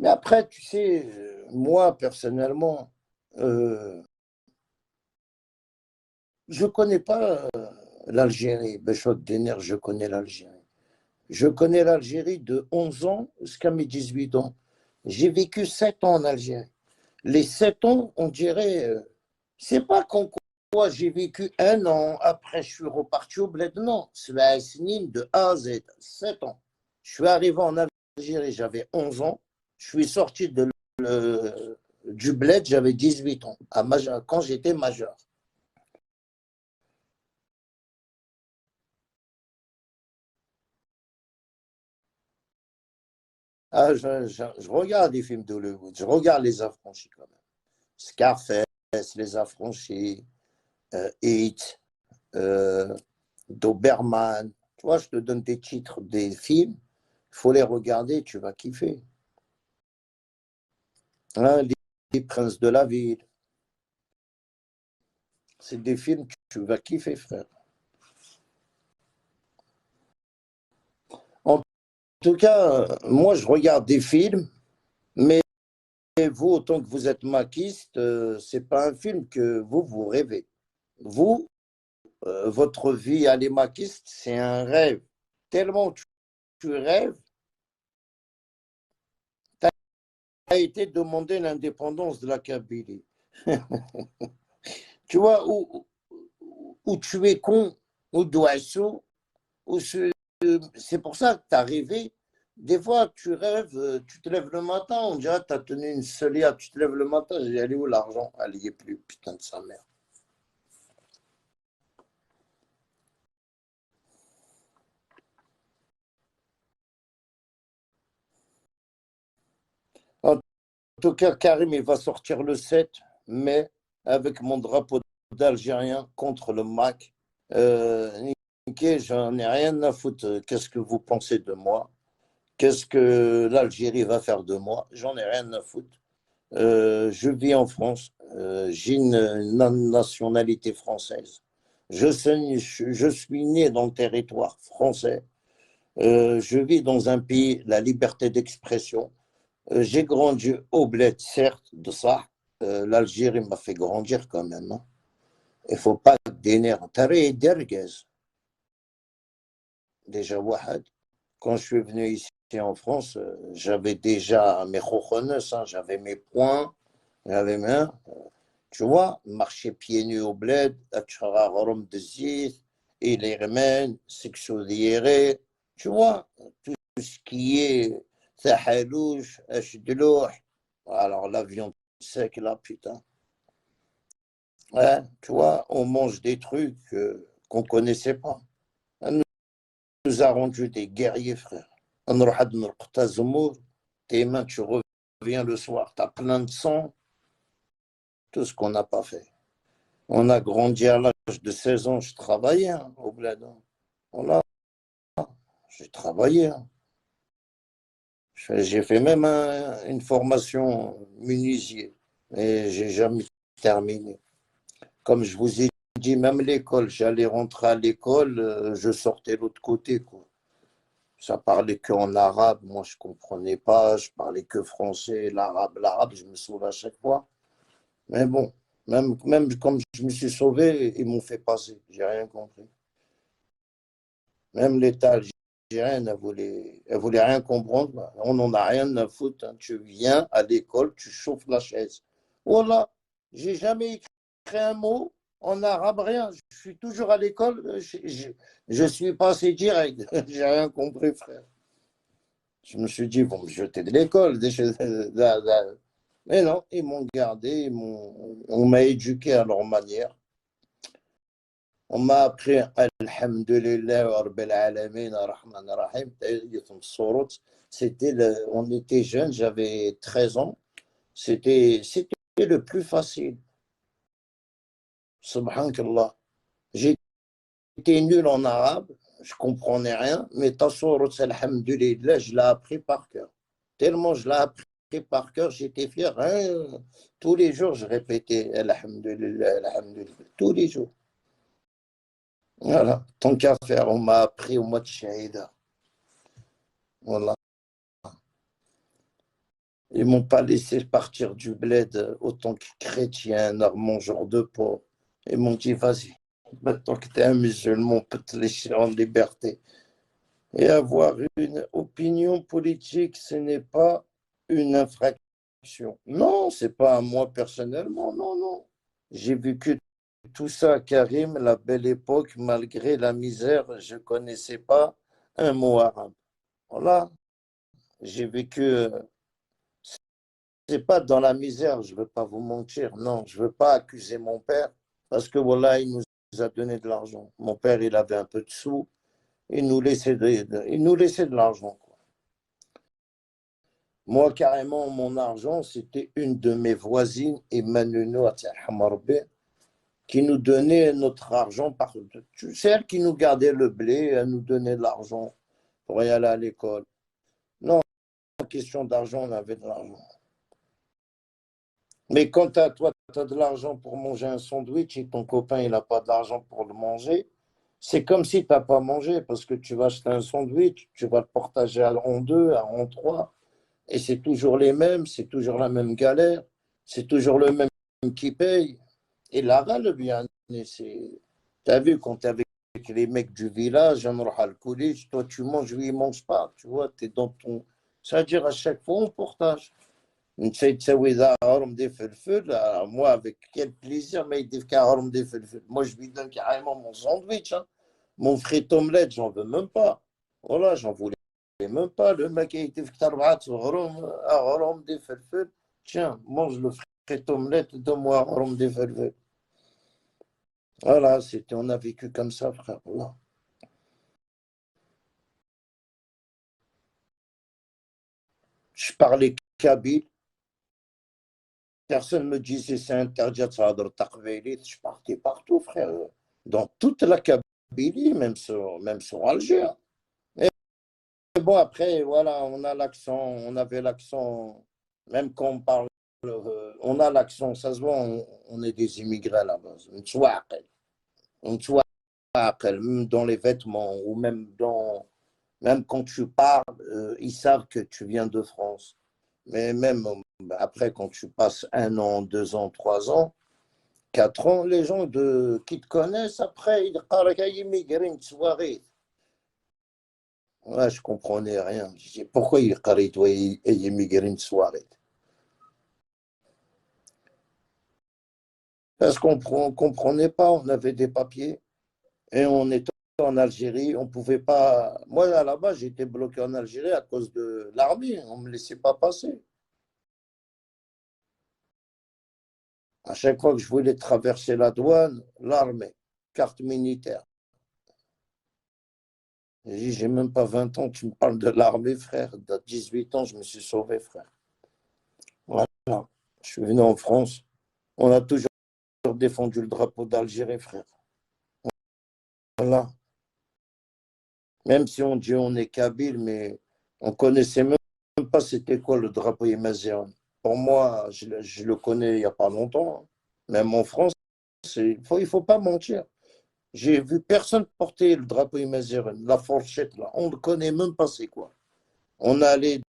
Mais après, tu sais, moi, personnellement, euh, je connais pas l'Algérie. Béchot Denner, je connais l'Algérie. Je connais l'Algérie de 11 ans jusqu'à mes 18 ans. J'ai vécu 7 ans en Algérie. Les 7 ans, on dirait, c'est pas qu'en quoi j'ai vécu un an, après je suis reparti au bled. Non, c'est la SNIN de A à Z, 7 ans. Je suis arrivé en Algérie, j'avais 11 ans. Je suis sorti du bled, j'avais 18 ans, quand j'étais majeur. Ah, je regarde les films d'Hollywood, je regarde les affranchis quand même. Scarface, les affranchis, Heat, euh, Doberman. Tu vois, je te donne des titres des films, il faut les regarder, tu vas kiffer. Hein, les Princes de la Ville, c'est des films que tu vas kiffer, frère. En tout cas, moi, je regarde des films, mais vous, autant que vous êtes maquiste, c'est pas un film que vous rêvez. Vous, votre vie à les maquistes, c'est un rêve. Tellement tu rêves, tu as été demander l'indépendance de la Kabylie. Tu vois, où tu es con, ou d'oiseau, c'est pour ça que tu as rêvé. Des fois, tu rêves, tu te lèves le matin, on dirait que tu as tenu une selia, tu te lèves le matin, j'ai dit, elle est où l'argent? Elle n'y est plus, putain de sa mère. En tout cas, Karim, il va sortir le 7 mai avec mon drapeau d'Algérien contre le MAC. Niqué, j'en ai rien à foutre. Qu'est-ce que vous pensez de moi? Qu'est-ce que l'Algérie va faire de moi? J'en ai rien à foutre. Je vis en France. J'ai une nationalité française. Je suis né dans le territoire français. Je vis dans un pays, la liberté d'expression. J'ai grandi au bled, certes, de ça. L'Algérie m'a fait grandir quand même, hein. Il ne faut pas d'énerve. Tari Derguez, déjà Wahad. Quand je suis venu ici en France, j'avais déjà mes khokhonnes, hein, j'avais mes points, j'avais mes mains. Tu vois, marcher pieds nus au bled, atchara gharom de zith, et les remènes, sexo diéré, tu vois, tout ce qui est sahalouche, ashdelouh. Alors la viande sec là, putain. Ouais, tu vois, on mange des trucs qu'on connaissait pas. Elle nous a rendu des guerriers, frère. On aura de nos tes mains, tu reviens le soir, tu as plein de sang, tout ce qu'on n'a pas fait. On a grandi à l'âge de 16 ans, je travaillais, hein, au bled, hein. Voilà, j'ai travaillé, hein. J'ai fait même une formation menuisier, mais j'ai jamais terminé. Comme je vous ai dit, même l'école, j'allais rentrer à l'école, je sortais de l'autre côté, quoi. Ça parlait qu'en arabe, moi je comprenais pas, je parlais que français, l'arabe, je me sauve à chaque fois. Mais bon, même comme je me suis sauvé, ils m'ont fait passer, j'ai rien compris. Même l'État algérien, elle voulait rien comprendre. On n'en a rien à foutre, hein. Tu viens à l'école, tu chauffes la chaise. Voilà, j'ai jamais écrit un mot en arabe, rien. Je suis toujours à l'école, je suis passé direct. J'ai rien compris, frère. Je me suis dit, ils vont me jeter de l'école. Mais non, ils m'ont gardé, on m'a éduqué à leur manière. On m'a appris Alhamdulillah wa Rabbil Alamin, Rahman Rahim, on était jeunes, j'avais 13 ans, c'était le plus facile. Subhanallah. J'étais nul en arabe, je comprenais rien, mais Tassourut, Alhamdulillah, je l'ai appris par cœur. Tellement je l'ai appris par cœur, j'étais fier, hein. Tous les jours, je répétais Alhamdulillah, Alhamdulillah, tous les jours. Voilà, tant qu'à faire, on m'a appris au mois de Shahida. Voilà. Ils m'ont pas laissé partir du bled autant que chrétien, mangeur de porc. Ils m'ont dit, vas-y, maintenant que tu es un musulman, on peut te laisser en liberté. Et avoir une opinion politique, ce n'est pas une infraction. Non, c'est pas à moi personnellement, non, non. J'ai vécu tout ça, Karim, la belle époque, malgré la misère, je ne connaissais pas un mot arabe. Voilà, j'ai vécu, c'est pas dans la misère, je ne veux pas vous mentir, non, je ne veux pas accuser mon père, parce que voilà, il nous a donné de l'argent. Mon père, il avait un peu de sous, il nous laissait de l'argent, quoi. Moi, carrément, mon argent, c'était une de mes voisines, Emmanuel Hamarbe, qui nous donnait notre argent. C'est elle qui nous gardait le blé, elle nous donnait de l'argent pour y aller à l'école. Non, en question d'argent, on avait de l'argent. Mais quand toi, tu as de l'argent pour manger un sandwich et ton copain, il n'a pas d'argent pour le manger, c'est comme si tu n'as pas mangé parce que tu vas acheter un sandwich, tu vas le partager en deux, en trois, et c'est toujours les mêmes, c'est toujours la même galère, c'est toujours le même qui paye. Et là, le bien, c'est. Tu as vu, quand tu es avec les mecs du village, on aura le collège, toi tu manges, lui il ne mange pas, tu vois, tu es dans ton. C'est-à-dire à chaque fois, on partage. نسيت تسوي ذا هرم دي فلفل moi avec quel plaisir ما يدير كاع هرم دي فلفل moi je lui donne carrément mon sandwich hein. Mon frit omelette j'en veux même pas voilà j'en voulais même pas le mec يدير فيك 4 هرم دي فلفل tiens mange le frit omelette donne-moi هرم دي فلفل voilà c'était on a vécu comme ça frère voilà. Je parlais kabyle. Personne ne me disait c'est interdit de faire de je partais partout, frère. Dans toute la Kabylie, même sur Alger. Mais bon, après, voilà, on a l'accent, on avait l'accent, même quand on parle, on a l'accent, ça se voit, on est des immigrés à la base. On soit même dans les vêtements, ou même quand tu parles, ils savent que tu viens de France. Mais même après, quand tu passes 1 an, 2 ans, 3 ans, 4 ans, les gens qui te connaissent, après, ils disent immigré une soirée. Ouais, je comprenais rien. Je dis, pourquoi il doit immigrer une soirée? Parce qu'on ne comprenait pas, on avait des papiers et on était en Algérie, on pouvait pas. Moi, à la base, j'étais bloqué en Algérie à cause de l'armée, on ne me laissait pas passer. À chaque fois que je voulais traverser la douane, l'armée, carte militaire. J'ai dit, j'ai même pas 20 ans, tu me parles de l'armée, frère. À 18 ans, je me suis sauvé, frère. Voilà. Je suis venu en France. On a toujours défendu le drapeau d'Algérie, frère. Voilà. Même si on dit on est kabyle, mais on connaissait même pas c'était quoi le drapeau imazighen. Pour moi, je le connais il n'y a pas longtemps, hein. Même en France, il faut pas mentir. J'ai vu personne porter le drapeau imazighen, la fourchette, là. On ne connaît même pas c'est quoi. On allait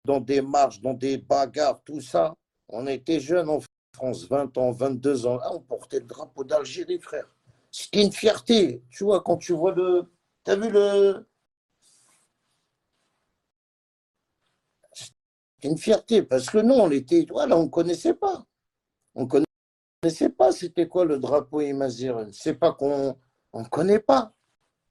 dans des marches, dans des bagarres, tout ça. On était jeunes en France, 20 ans, 22 ans. Ah, on portait le drapeau d'Algérie, frère. C'était une fierté. Tu vois, quand tu vois le. T'as vu le. C'était une fierté. Parce que nous, on était. Voilà, on ne connaissait pas. On ne connaissait pas c'était quoi le drapeau imazighen. C'est pas qu'on. On ne connaît pas.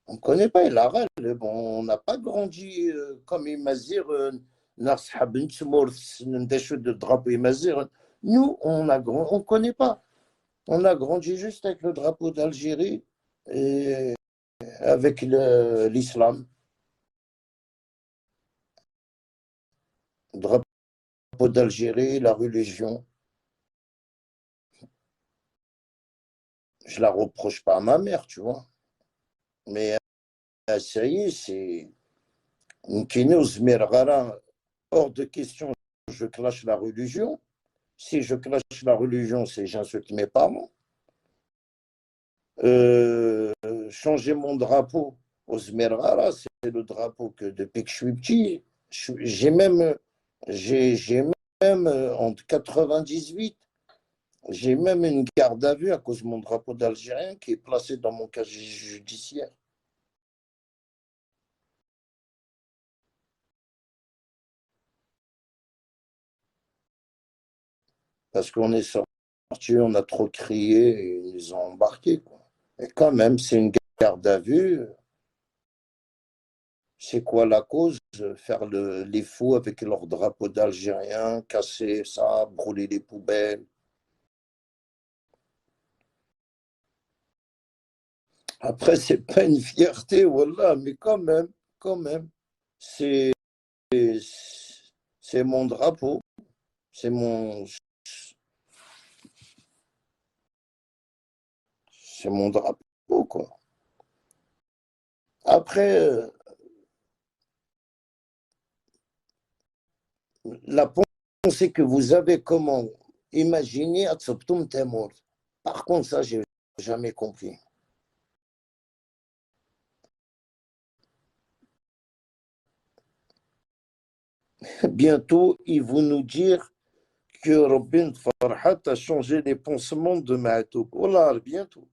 On ne connaît pas. Et la reine, bon, on n'a pas grandi comme imazighen. De drapeau imazighen. Nous, on ne connaît pas. On a grandi juste avec le drapeau d'Algérie et avec l'islam. Le drapeau d'Algérie, la religion. Je ne la reproche pas à ma mère, tu vois. Mais ça y est, c'est hors de question, je clash la religion. Si je clash la religion, c'est j'insulte mes parents. Changer mon drapeau au Zmerara, c'est le drapeau que depuis que je suis petit, j'ai même en 98, j'ai même une garde à vue à cause de mon drapeau d'Algérien qui est placé dans mon casier judiciaire. Parce qu'on est sorti, on a trop crié et ils nous ont embarqués, quoi. Et quand même, c'est une garde à vue. C'est quoi la cause? Faire les fous avec leur drapeau d'Algérien, casser ça, brûler les poubelles. Après, c'est pas une fierté, voilà, mais quand même, c'est c'est mon drapeau, c'est c'est mon drapeau, quoi. Après, la pensée que vous avez, comment imaginer Atsoptoum Temor. Par contre, ça, j'ai jamais compris. Bientôt, ils vont nous dire que Robin Farhat a changé les pansements de Ma'atoub. Voilà, bientôt.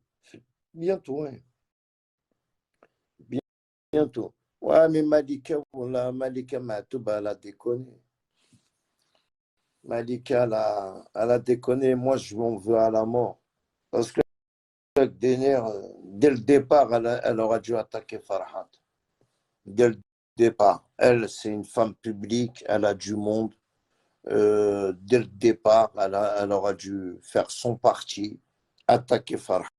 Bientôt, hein. Bientôt. Ouais, mais Malika, voilà, Malika Ma'atoub, elle a déconné. Malika, elle a déconné. Moi, je m'en veux à la mort. Parce que Dener, dès le départ, elle aurait dû attaquer Farhat. Dès le départ. Elle, c'est une femme publique, elle a du monde. Dès le départ, elle aura dû faire son parti, attaquer Farhat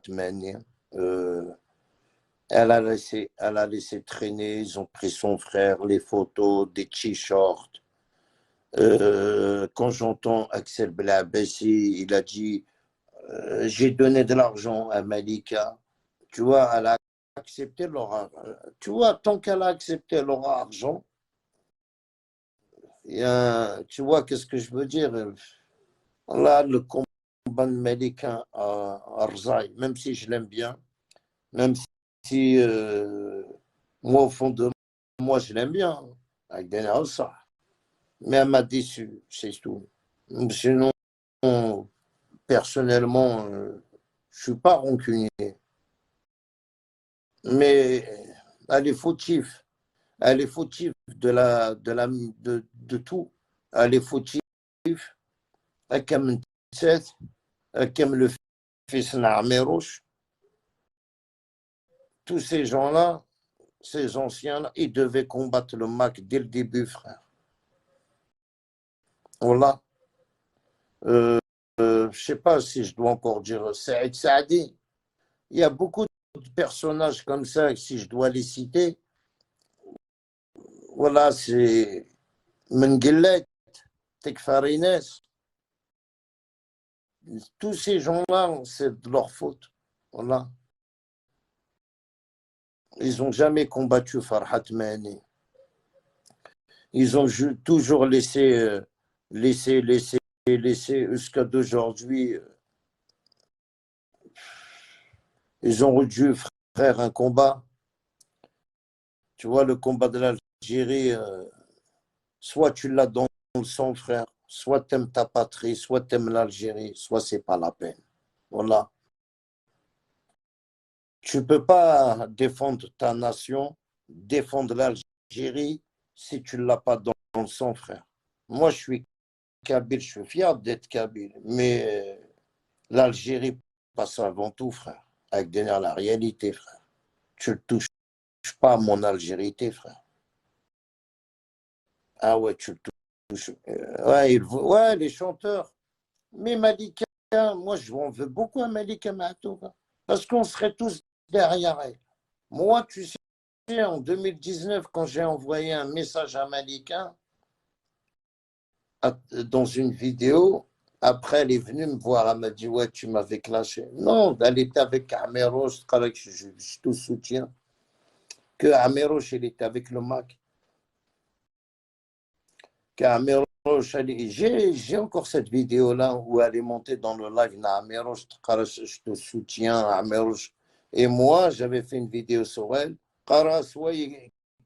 Mania. Elle a laissé traîner, ils ont pris son frère, les photos, des t-shirts. Quand j'entends Axel Blabessi, il a dit j'ai donné de l'argent à Malika. Tu vois, elle a accepté leur. Tu vois, tant qu'elle a accepté leur argent, tu vois, qu'est-ce que je veux dire? Là, le combat de Malika à Arzaï, même si je l'aime bien, même si moi, au fond de moi, je l'aime bien, avec des ça. Mais elle m'a déçu, c'est tout. Sinon, personnellement, je suis pas rancunier. Mais elle est fautive. Elle est fautive de tout. Elle est fautive. Comme le fils Na'merouche. Tous ces gens-là, ces anciens-là, ils devaient combattre le MAC dès le début, frère. Voilà. Je ne sais pas si je dois encore dire Saïd Saadi. Il y a beaucoup de personnages comme ça, si je dois les citer. Voilà, c'est Menguellet, Tekfarines. Tous ces gens-là, c'est de leur faute. Voilà. Ils n'ont jamais combattu Farhat Mani. Ils ont toujours laissé jusqu'à d'aujourd'hui. Ils ont dû faire un combat. Tu vois, le combat de l'Algérie, soit tu l'as dans le sang, frère, soit tu aimes ta patrie, soit tu aimes l'Algérie, soit c'est pas la peine. Voilà. Tu ne peux pas défendre ta nation, défendre l'Algérie si tu ne l'as pas dans le sang, frère. Moi, je suis kabyle, je suis fier d'être kabyle, mais l'Algérie passe avant tout, frère. Avec la réalité, frère. Tu ne touches pas à mon Algérité, frère. Ah ouais, tu le touches. Ouais, les chanteurs. Mais Malika, moi, je m'en veux beaucoup à Malika Matou, parce qu'on serait tous derrière elle. Moi, tu sais, en 2019, quand j'ai envoyé un message à Malika dans une vidéo, après, elle est venue me voir, elle m'a dit, ouais, tu m'avais clashé. Non, elle était avec Améros, je te soutiens. Que Améros, elle était avec le Mac. J'ai encore cette vidéo-là où elle est montée dans le live Améros, je te soutiens, Améros. Et moi, j'avais fait une vidéo sur elle.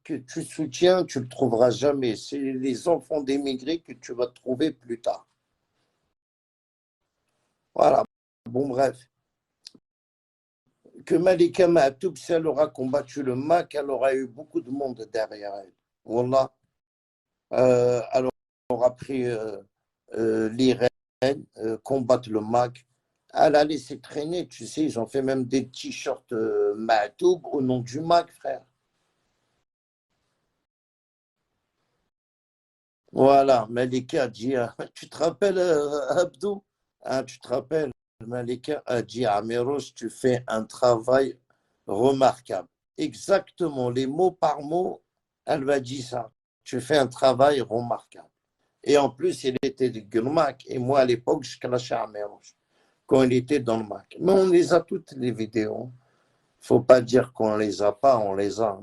que tu soutiens, tu ne le trouveras jamais. C'est les enfants d'émigrés que tu vas trouver plus tard. Voilà. Bon, bref. Que Malika Mahtoub, si elle aura combattu le MAC, elle aura eu beaucoup de monde derrière elle. Wallah. Elle aura pris l'Irène, combattre le MAC. Elle a laissé traîner, tu sais, ils ont fait même des t-shirts Mahtoub au nom du MAC, frère. Voilà, Malika a dit, tu te rappelles, Abdou? Hein, tu te rappelles, Malika a dit à Améros, tu fais un travail remarquable. Exactement, les mots par mot, elle m'a dit ça. Tu fais un travail remarquable. Et en plus, il était de MAC. Et moi, à l'époque, je clashais à Améros quand il était dans le MAC. Mais on les a toutes, les vidéos. Il ne faut pas dire qu'on ne les a pas, on les a.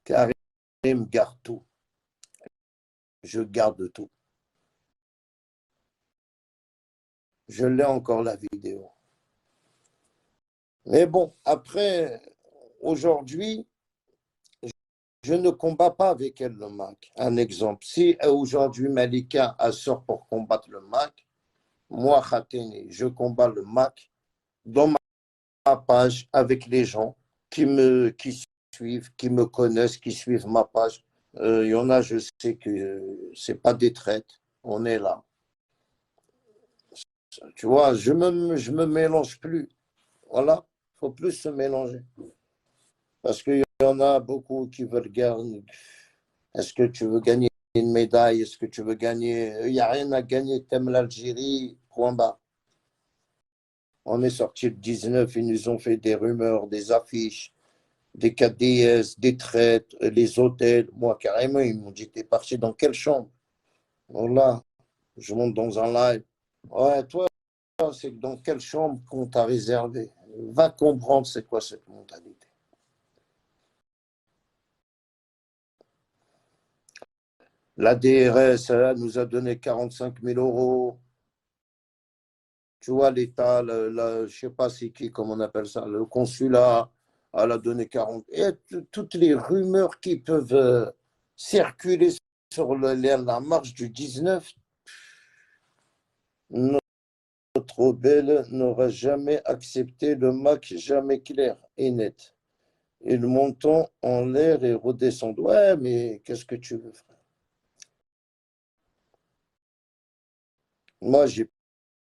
Karim garde tout. Je garde tout. Je l'ai encore la vidéo. Mais bon, après, aujourd'hui, je ne combats pas avec elle le MAC. Un exemple, si aujourd'hui Malika sort pour combattre le MAC, moi, Khateni, je combats le MAC dans ma page avec les gens qui suivent, qui me connaissent, qui suivent ma page. Il y en a, je sais que c'est pas des traites, on est là. Tu vois, je me mélange plus. Voilà, il faut plus se mélanger. Parce qu'il y en a beaucoup qui veulent gagner. Est-ce que tu veux gagner une médaille? Est-ce que tu veux gagner? Il n'y a rien à gagner. T'aimes l'Algérie? Point bas. On est sorti le 19, ils nous ont fait des rumeurs, des affiches, des KDS, des traites, les hôtels. Moi, carrément, ils m'ont dit, t'es parti dans quelle chambre? Voilà, je monte dans un live. Ouais, toi, c'est dans quelle chambre qu'on t'a réservé? Va comprendre c'est quoi cette mentalité. La DRS, elle nous a donné 45 000 euros. Tu vois, l'État, je ne sais pas c'est qui, comment on appelle ça, le consulat, elle a donné 40. Et toutes les rumeurs qui peuvent circuler sur la marche du 19, notre belle n'aura jamais accepté le MAC, jamais clair et net. Et le montant en l'air et redescend. Ouais, mais qu'est-ce que tu veux, frère? Moi, j'ai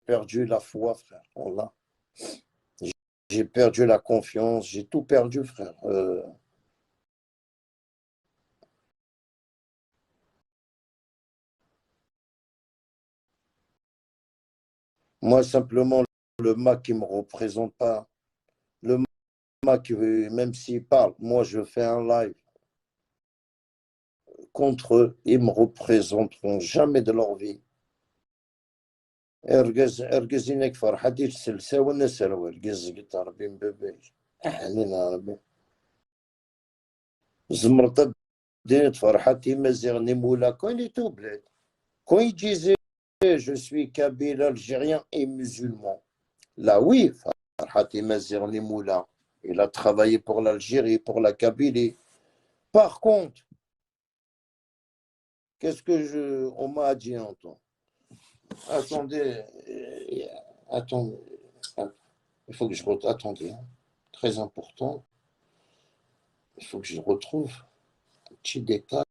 perdu la foi, frère. Voilà. J'ai perdu la confiance, j'ai tout perdu, frère. Moi, simplement, le MAC, il ne me représente pas. Le MAC, même s'il parle, moi, je fais un live contre eux. Ils ne me représenteront jamais de leur vie. ارجزينك فرحتي السلسة والنسر قزقت ربي مبابي أحنينا ربي زمرت دينت فرحتي مزيغني مولا كون تو بلاد كون يجي je suis kabyle, algérien et musulman. Là, oui, Farhati Mazirni Moula, il a travaillé pour l'Algérie, pour la Kabylie. Par contre, qu'est-ce que on m'a dit en temps? Attendez, attendez, il faut que je retrouve, attendez, hein, très important, il faut que je retrouve un petit détail,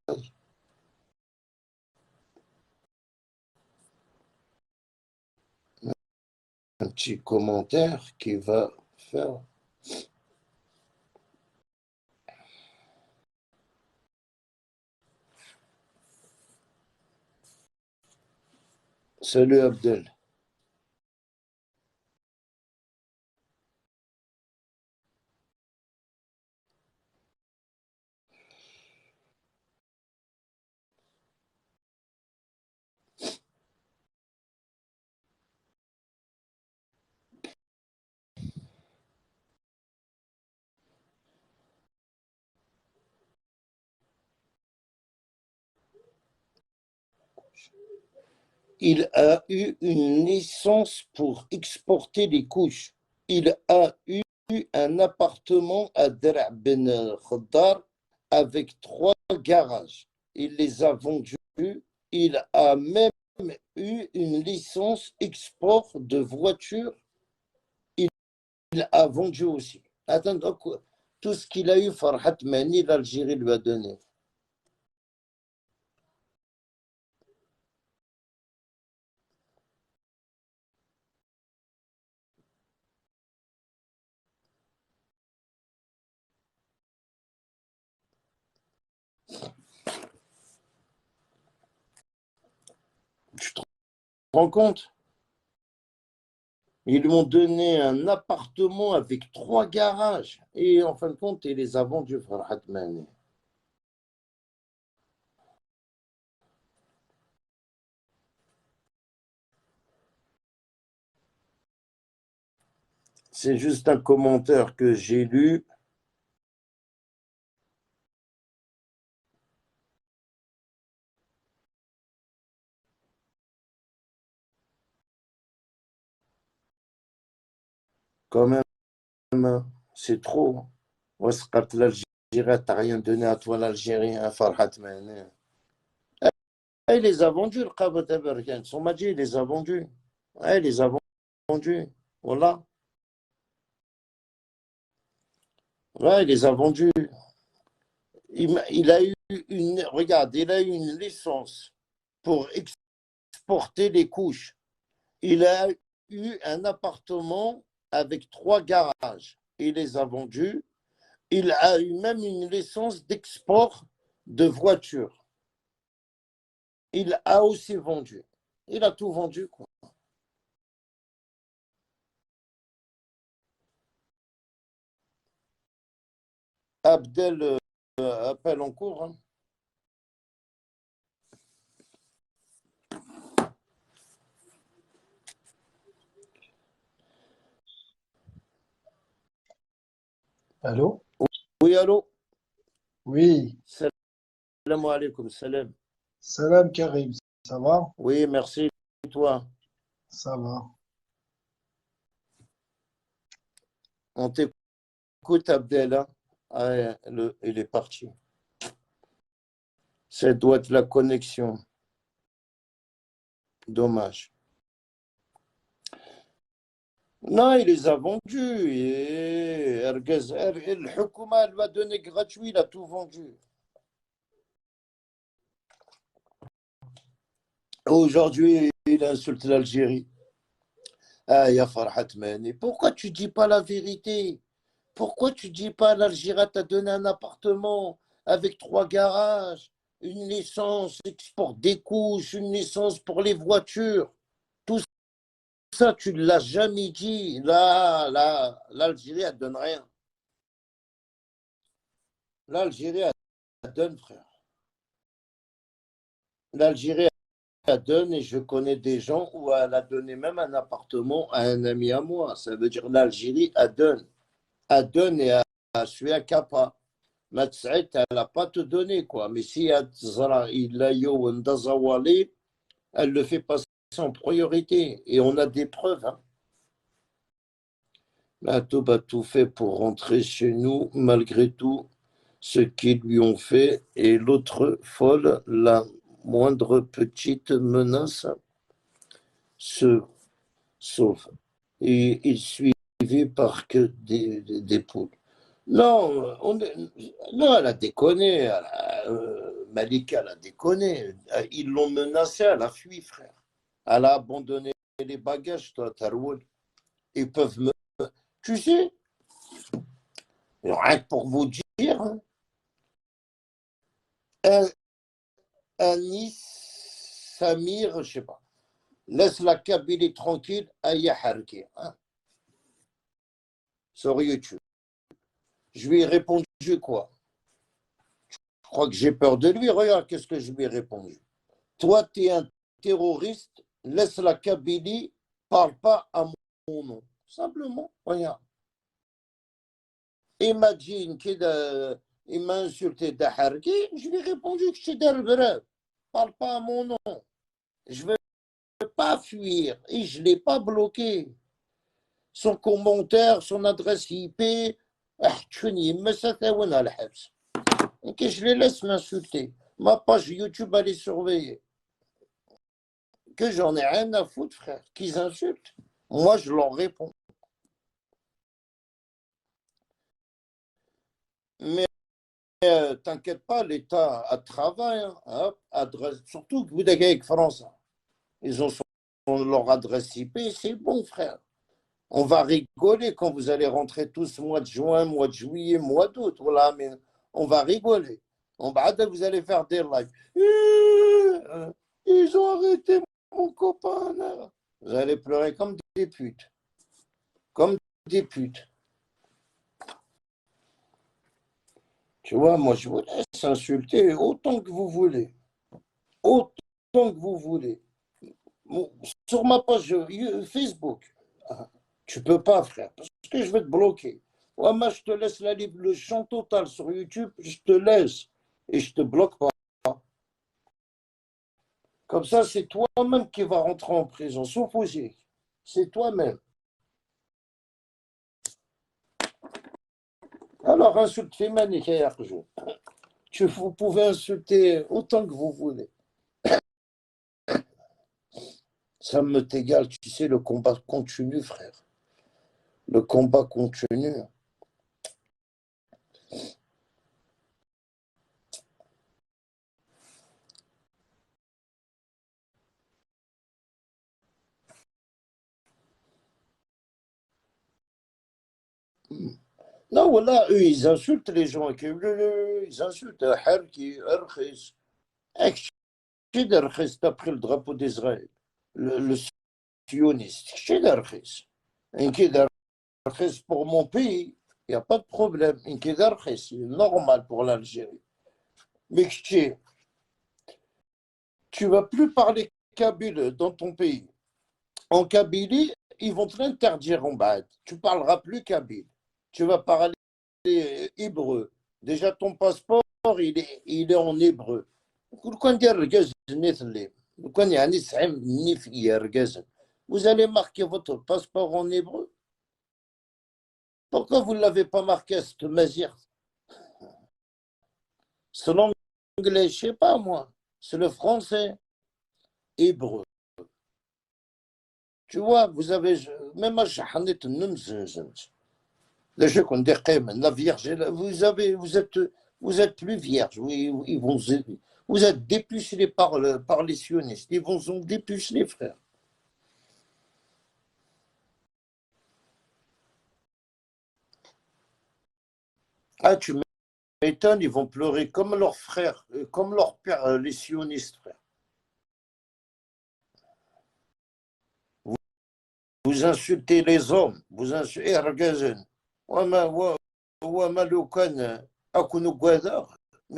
un petit commentaire qui va faire. Salut Abdel. Il a eu une licence pour exporter les couches. Il a eu un appartement à Dra' Ben Khaddar avec 3 garages. Il les a vendus. Il a même eu une licence export de voitures. Il a vendu aussi. Attends, donc, tout ce qu'il a eu, Farhat Mani, l'Algérie lui a donné. Tu te rends compte? Ils lui ont donné un appartement avec 3 garages. Et en fin de compte, il les a vendus, Farhat Mani. C'est juste un commentaire que j'ai lu. Quand même, c'est trop. Wasqat l'Algérie, t'as rien donné à toi, l'Algérie, hein, Farhat Mani. Il les a vendus, le Qabat américain. Son Madji, il les a vendus. Il les a vendus. Voilà. Ouais, il les a vendus. Il a eu regarde, il a eu une licence pour exporter les couches. Il a eu un appartement avec 3 garages. Il les a vendus. Il a eu même une licence d'export de voitures. Il a aussi vendu. Il a tout vendu, quoi. Abdel appelle en cours. Hein. Allô? Oui, allô? Oui, Salam alaikum, salam. salam Karim, ça va? Oui, merci. Et toi, Ça va. on t'écoute, Abdel. Hein. Ah, il est parti. Ça doit être la connexion. Dommage. Non, il les a vendus. Et le Hukuma lui a donné gratuit, il a tout vendu. Aujourd'hui, il insulte l'Algérie. Ah, ya Farhat Mani, pourquoi tu dis pas la vérité? Pourquoi tu dis pas l'Algérie t'a donné un appartement avec 3 garages, une licence export des couches, une licence pour les voitures? Tout ça, tu ne l'as jamais dit. Là, l'Algérie, elle donne rien. L'Algérie, elle donne, frère. L'Algérie, elle donne et je connais des gens où elle a donné même un appartement à un ami à moi. Ça veut dire l'Algérie, elle donne. Elle donne et elle suit un capa. ما تسعد elle n'a pas te donner quoi. Mais si il a yo ndazawali, elle le fait passer en priorité. Et on a des preuves. Hein. Matoub a tout fait pour rentrer chez nous, malgré tout ce qu'ils lui ont fait. Et l'autre folle, la moindre petite menace se sauve. Et il suivi par que des poules. Non, non, elle a déconné. Malika, elle a déconné. Ils l'ont menacée, elle a fui, frère. Elle a abandonné les bagages, toi, Taroul. Ils peuvent me. Tu sais, rien que pour vous dire, hein, Anis, Samir, je sais pas, laisse la Kabylie tranquille, Aya Harki. Hein, sur YouTube. Je lui ai répondu quoi? Je crois que j'ai peur de lui. Regarde, qu'est-ce que je lui ai répondu. Toi, tu es un terroriste, laisse la Kabylie, parle pas à mon nom. Simplement, regarde. Imagine qu'il m'a insulté d'Aharki, je lui ai répondu que j'étais d'Arbref. Parle pas à mon nom. Je ne vais pas fuir et je ne l'ai pas bloqué. Son commentaire, son adresse IP, Ok, je les laisse m'insulter. Ma page YouTube, elle est surveillée. Que j'en ai rien à foutre, frère. Qu'ils insultent. Moi, je leur réponds. Mais t'inquiète pas, l'État a travail. Hein. Hop, adresse, surtout que vous êtes avec France. Ils ont leur adresse IP, c'est bon, frère. On va rigoler quand vous allez rentrer tous mois de juin, mois de juillet, mois d'août. Voilà, mais on va rigoler. Vous allez faire des lives. Ils ont arrêté mon copain. Là. Vous allez pleurer comme des putes. Comme des putes. Tu vois, moi, je vous laisse insulter autant que vous voulez. Autant que vous voulez. Sur ma page Facebook, tu peux pas, frère, parce que je vais te bloquer. Ouais, moi, je te laisse le champ total sur YouTube, je te laisse et je te bloque pas. Comme ça, c'est toi-même qui vas rentrer en prison, sauf aussi. C'est toi-même. Alors, insulte féminin, vous pouvez insulter autant que vous voulez. Ça me t'égale, tu sais, le combat continue, frère. Le combat continue. Non, voilà, eux, ils insultent les gens. Ils insultent. Harki, Arkhis. Qui d'Arkhis, t'as pris le drapeau d'Israël. Le sioniste. Qui d'Arkhis. Qui d'Arkhis pour mon pays, il n'y a pas de problème. Qui d'Arkhis, c'est normal pour l'Algérie. Mais tu ne vas plus parler kabyle dans ton pays. En Kabylie, ils vont te l'interdire en bas. Tu ne parleras plus kabyle. Tu vas parler hébreu. Déjà, ton passeport, il est en hébreu. Vous allez marquer votre passeport en hébreu. Pourquoi vous ne l'avez pas marqué à cette mazir? C'est l'anglais, je ne sais pas moi. C'est le français, hébreu. Tu vois, vous avez même à Shahanet, la Vierge, vous êtes plus vierge. Vous êtes dépucelés par les sionistes. Ils vont vous dépuceler, frère. Ah, tu m'étonnes, ils vont pleurer comme leurs frères, comme leurs pères, les sionistes, frère. Vous insultez les hommes, vous insultez Ergazen. Mais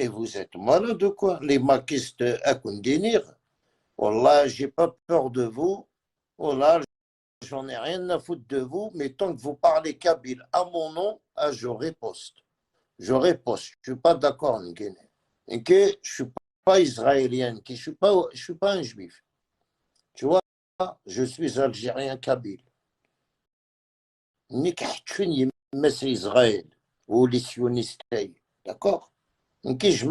vous êtes malade ou quoi? Les maquistes à Koundinir. Wallah, j'ai pas peur de vous. Wallah, j'en ai rien à foutre de vous, mais tant que vous parlez kabyle à mon nom, je riposte. Je riposte. Je suis pas d'accord, Nguene. Ok, je suis pas israélien, je suis pas un juif. Tu vois, je suis algérien kabyle. Ni كحتشوني مس Israël ou les sionistes. D'accord? Ok, je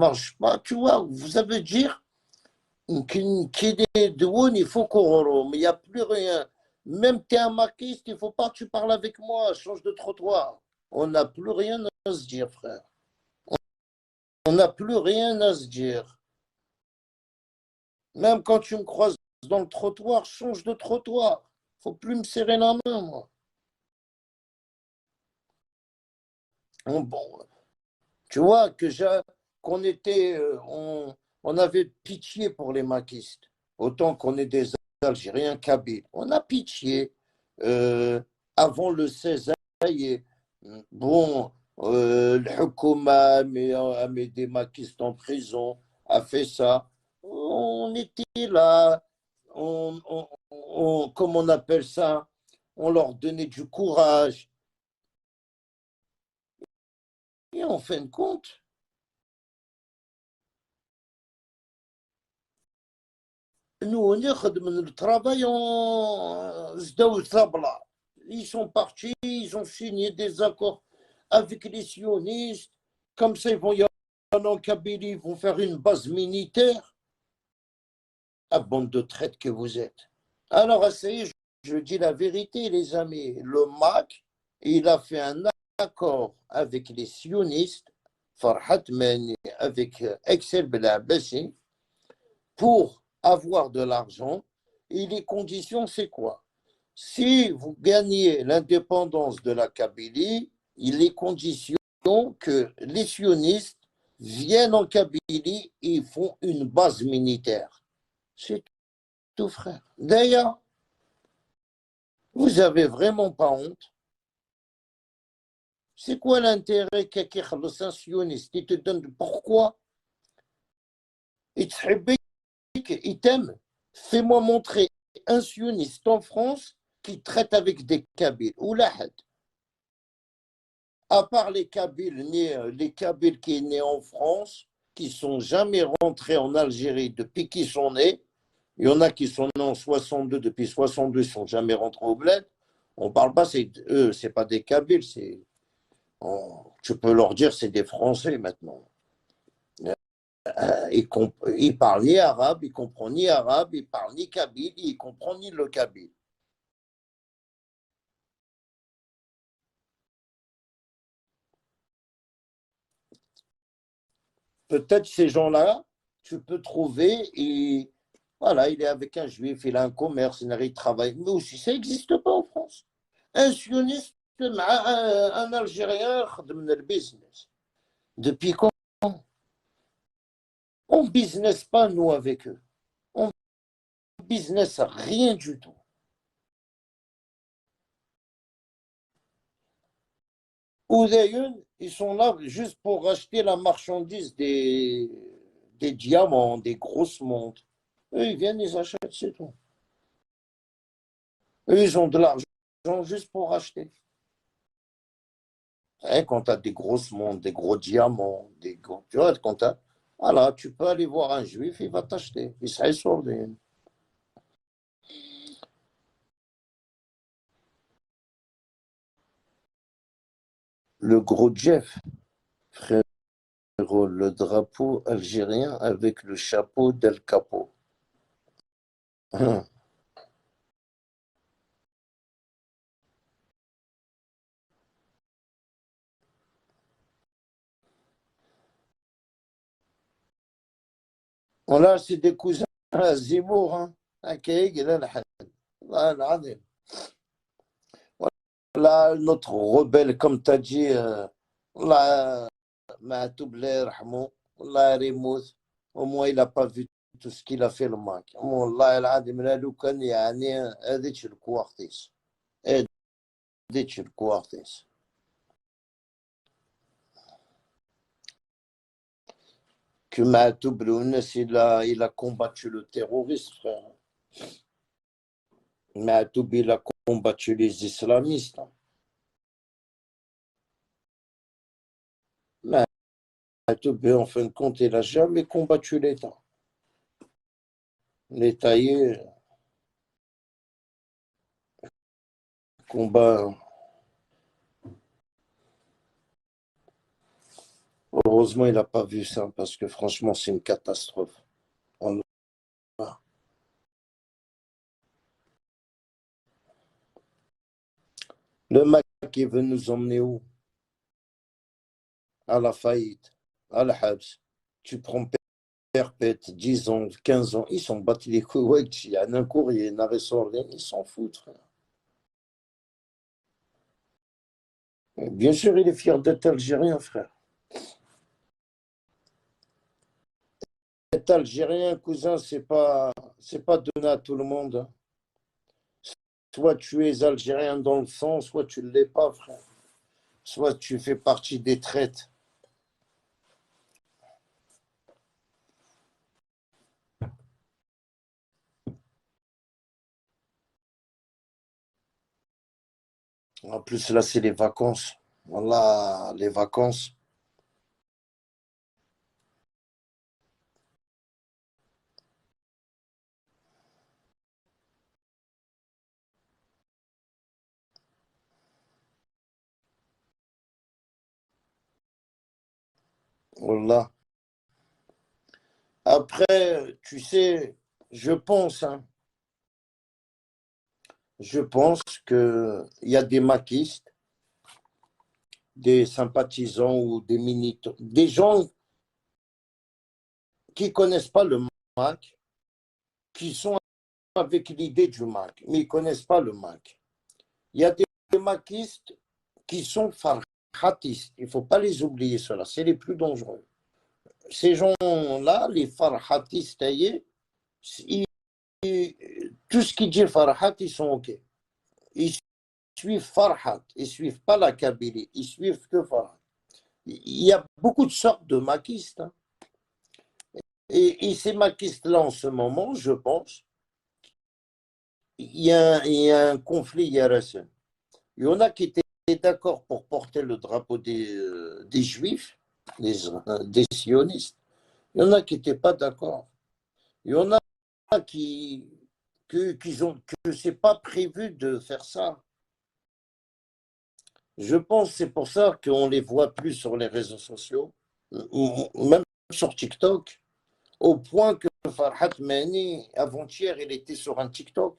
marche pas. Tu vois, vous avez dire qu'il est de où il faut qu'on mais il n'y a plus rien. Même tu es un maquiste, il ne faut pas que tu parles avec moi, change de trottoir. On n'a plus rien à se dire, frère. On n'a plus rien à se dire. Même quand tu me croises dans le trottoir, change de trottoir. Faut plus me serrer la main, moi. Bon, tu vois qu'on était, on avait pitié pour les maquistes. Autant qu'on est des Algériens kabyles. On a pitié. Euh, Avant le 16 juillet, bon, le Hukuma a mis des maquistes en prison, a fait ça. On était là, comme on appelle ça, on leur donnait du courage. Et en fin de compte, nous, on est le travail en Sabla. Ils sont partis, ils ont signé des accords avec les sionistes. Comme ça, ils vont y en Kabylie, ils vont faire une base militaire. La bande de traite que vous êtes. Alors, essayez, je dis la vérité, les amis. Le MAC, il a fait un accord avec les sionistes, Farhat Mani, avec Excel Belabassi, pour avoir de l'argent. Et les conditions, c'est quoi? Si vous gagnez l'indépendance de la Kabylie, les conditions que les sionistes viennent en Kabylie et font une base militaire. C'est tout, frère. D'ailleurs, vous avez vraiment pas honte. C'est quoi l'intérêt qu'un sioniste, il te donne pourquoi? Il t'aime. Fais-moi montrer un sioniste en France qui traite avec des Kabyles. Ou l'ahad. À part les Kabyles, les Kabyles qui sont nés en France, qui ne sont jamais rentrés en Algérie depuis qu'ils sont nés. Il y en a qui sont nés en 62, depuis 62, ils ne sont jamais rentrés au bled. On ne parle pas, c'est eux, ce n'est pas des Kabyles, tu peux leur dire c'est des Français maintenant. Ils parlent ni arabe, ils comprennent ni arabe, ils parlent ni kabyle, ils comprennent ni le kabyle. Peut-être ces gens-là, tu peux trouver, et voilà, il est avec un juif, il a un commerce, il travaille. Mais aussi, ça n'existe pas en France. Un sioniste, un Algérien, le business. Depuis quand on ne business pas, nous, avec eux. On business rien du tout. Ou d'ailleurs, ils sont là juste pour acheter la marchandise des diamants, des grosses montres. Eux, ils viennent, ils achètent, c'est tout. Eux, ils ont de l'argent juste pour acheter. Et quand tu as des grosses montres, des gros diamants, tu vois, quand voilà, tu peux aller voir un juif, il va t'acheter. Il serait sourd. Le gros Jeff, frérot, le drapeau algérien avec le chapeau d'El Capo. Voilà, c'est des cousins à Zemmour. Hein. Là, là, notre rebelle, comme tu as dit, là, Ma'toub Rahmou, Allah Rimouz, au moins il n'a pas vu tout ce qu'il a fait le mec. والله العظيم لا لو كان يعني هذيك الكوارتيس هذيك الكوارتيس que Ma'toub Lounes, il a combattu le terrorisme, frère. Ma'toub, il a combattu les islamistes. Ma'toub, en fin de compte, il n'a jamais combattu l'État. L'État, il combat. Heureusement, il n'a pas vu ça parce que franchement, c'est une catastrophe. On- Le mec qui veut nous emmener où? À la faillite, à la Habs. Tu prends perpète, 10 ans, 15 ans, ils s'en battent les couilles. Ouais, il y a un courrier, un arrêt sur ils s'en foutent, frère. Bien sûr, il est fier d'être algérien, frère. Être algérien, cousin, c'est pas donné à tout le monde. Hein. Soit tu es algérien dans le sang, soit tu ne l'es pas, frère. Soit tu fais partie des traites. En plus, là, c'est les vacances. Voilà, les vacances. Voilà. Après, tu sais, hein, je pense qu'il y a des maquistes, des sympathisants ou des militants, des gens qui ne connaissent pas le MAC, qui sont avec l'idée du MAC, mais ils ne connaissent pas le MAC. Il y a des maquistes qui sont farhatistes. Il ne faut pas les oublier, cela. C'est les plus dangereux. Ces gens-là, les farhatistes, tout ce qui dit farhat, ils sont OK. Ils suivent farhat. Ils ne suivent pas la Kabylie. Ils suivent que farhat. Il y a beaucoup de sortes de maquistes. Hein. Et ces maquistes-là, en ce moment, je pense, il y a un conflit IRSN. Il y en a qui étaient d'accord pour porter le drapeau des Juifs, des sionistes. Il y en a qui n'étaient pas d'accord. Il y en a qui ont que c'est pas prévu de faire ça. Je pense que c'est pour ça qu'on les voit plus sur les réseaux sociaux, même sur TikTok, au point que Farhat Mani, avant-hier, il était sur un TikTok.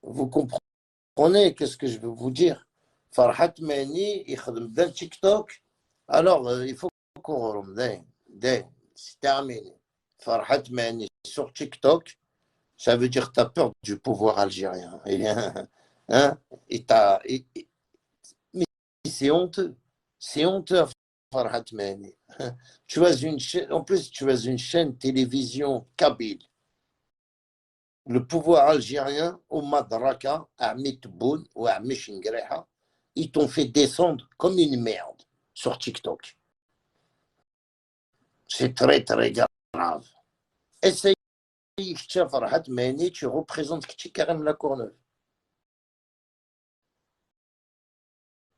Vous comprenez qu'est-ce que je veux vous dire? Farhat Mani, il fait un TikTok. Alors, il faut qu'on c'est terminé. Farhat Mani sur TikTok, ça veut dire que tu as peur du pouvoir algérien. Hein? Mais c'est honteux. C'est honteux, Farhat Mani. En plus, tu as une chaîne télévision kabyle. Le pouvoir algérien, au Madraka, à Mitboun ou à Meshingreha, ils t'ont fait descendre comme une merde sur TikTok. C'est très, très grave. Essaye, Farhat Mani, tu représentes Karem la Courneuve.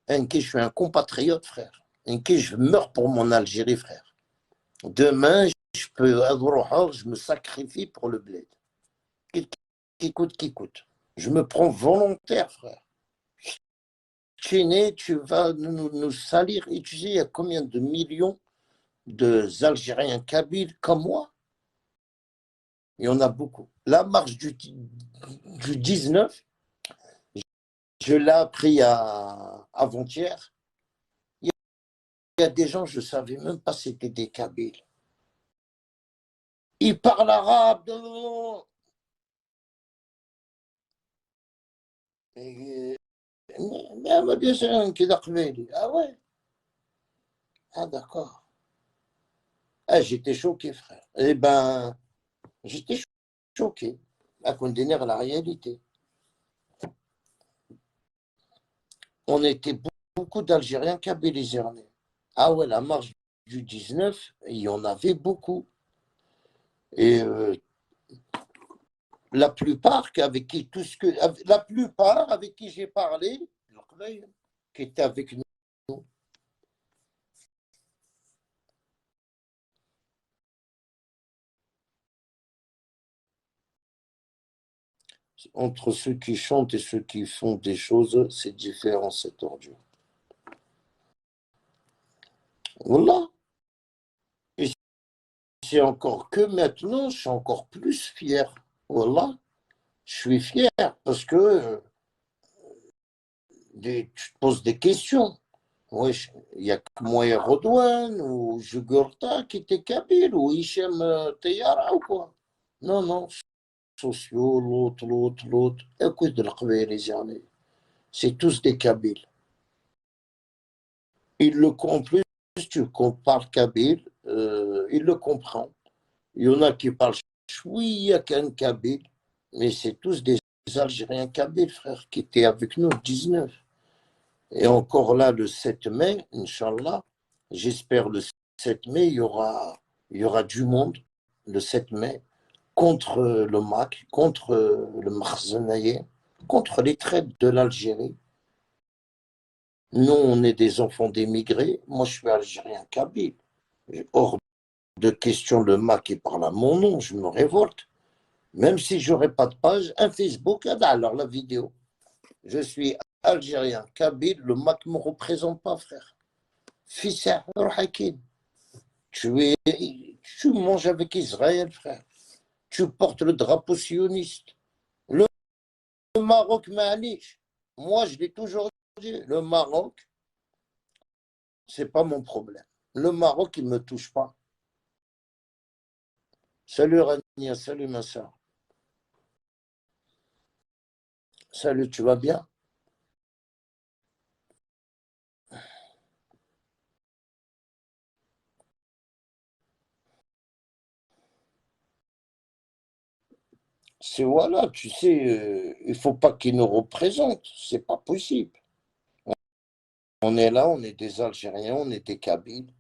Je suis un compatriote, frère. Je meurs pour mon Algérie, frère. Demain, je me sacrifie pour le bled. Qui coûte. Je me prends volontaire, frère. Tu vas nous salir. Et tu sais, il y a combien de millions d'Algériens kabyles comme moi? Il y en a beaucoup. La marche du 19, je l'ai appris avant-hier. Il y a des gens, je ne savais même pas si c'était des Kabyles. Ils parlent arabe. Mais bien sûr, qui ah ouais. Ah d'accord. Ah, j'étais choqué, frère. Eh ben, j'étais choqué à condamner la réalité. On était beaucoup d'Algériens kabylisés. Ah ouais, la marche du 19, il y en avait beaucoup. Et la plupart avec qui j'ai parlé, qui étaient avec nous. Entre ceux qui chantent et ceux qui font des choses, c'est différent, cette ordure. Voilà. Et c'est encore que maintenant, je suis encore plus fier. Voilà. Je suis fier parce que tu te poses des questions. Oui, il n'y a que moi et Rodouane ou Jugurta qui étaient kabyles ou Hichem Teyara ou quoi. Non, non, sociaux, l'autre. Écoute, de les années. C'est tous des kabyles. Il le comprend plus, tu parles kabyle, il le comprend. Il y en a qui parlent chouïa qu'un kabyle, mais c'est tous des Algériens kabyles, frère, qui étaient avec nous le 19. Et encore là, le 7 mai, Inch'Allah, j'espère le 7 mai, il y aura du monde, le 7 mai, contre le MAC, contre le Marzenaïe, contre les traites de l'Algérie. Nous, on est des enfants d'émigrés. Moi, je suis algérien kabyle. Hors de question le MAC qui parle à mon nom, je me révolte. Même si je n'aurais pas de page, un Facebook, alors la vidéo. Je suis algérien, kabyle, le MAC ne me représente pas, frère. Fils, tu Tu manges avec Israël, frère. Tu portes le drapeau sioniste. Le Maroc, Malick, moi je l'ai toujours dit, le Maroc, c'est pas mon problème. Le Maroc, il me touche pas. Salut Rania, salut ma soeur. Salut, tu vas bien? C'est voilà, tu sais, il faut pas qu'ils nous représentent. C'est pas possible. On est là, on est des Algériens, on est des Kabyles.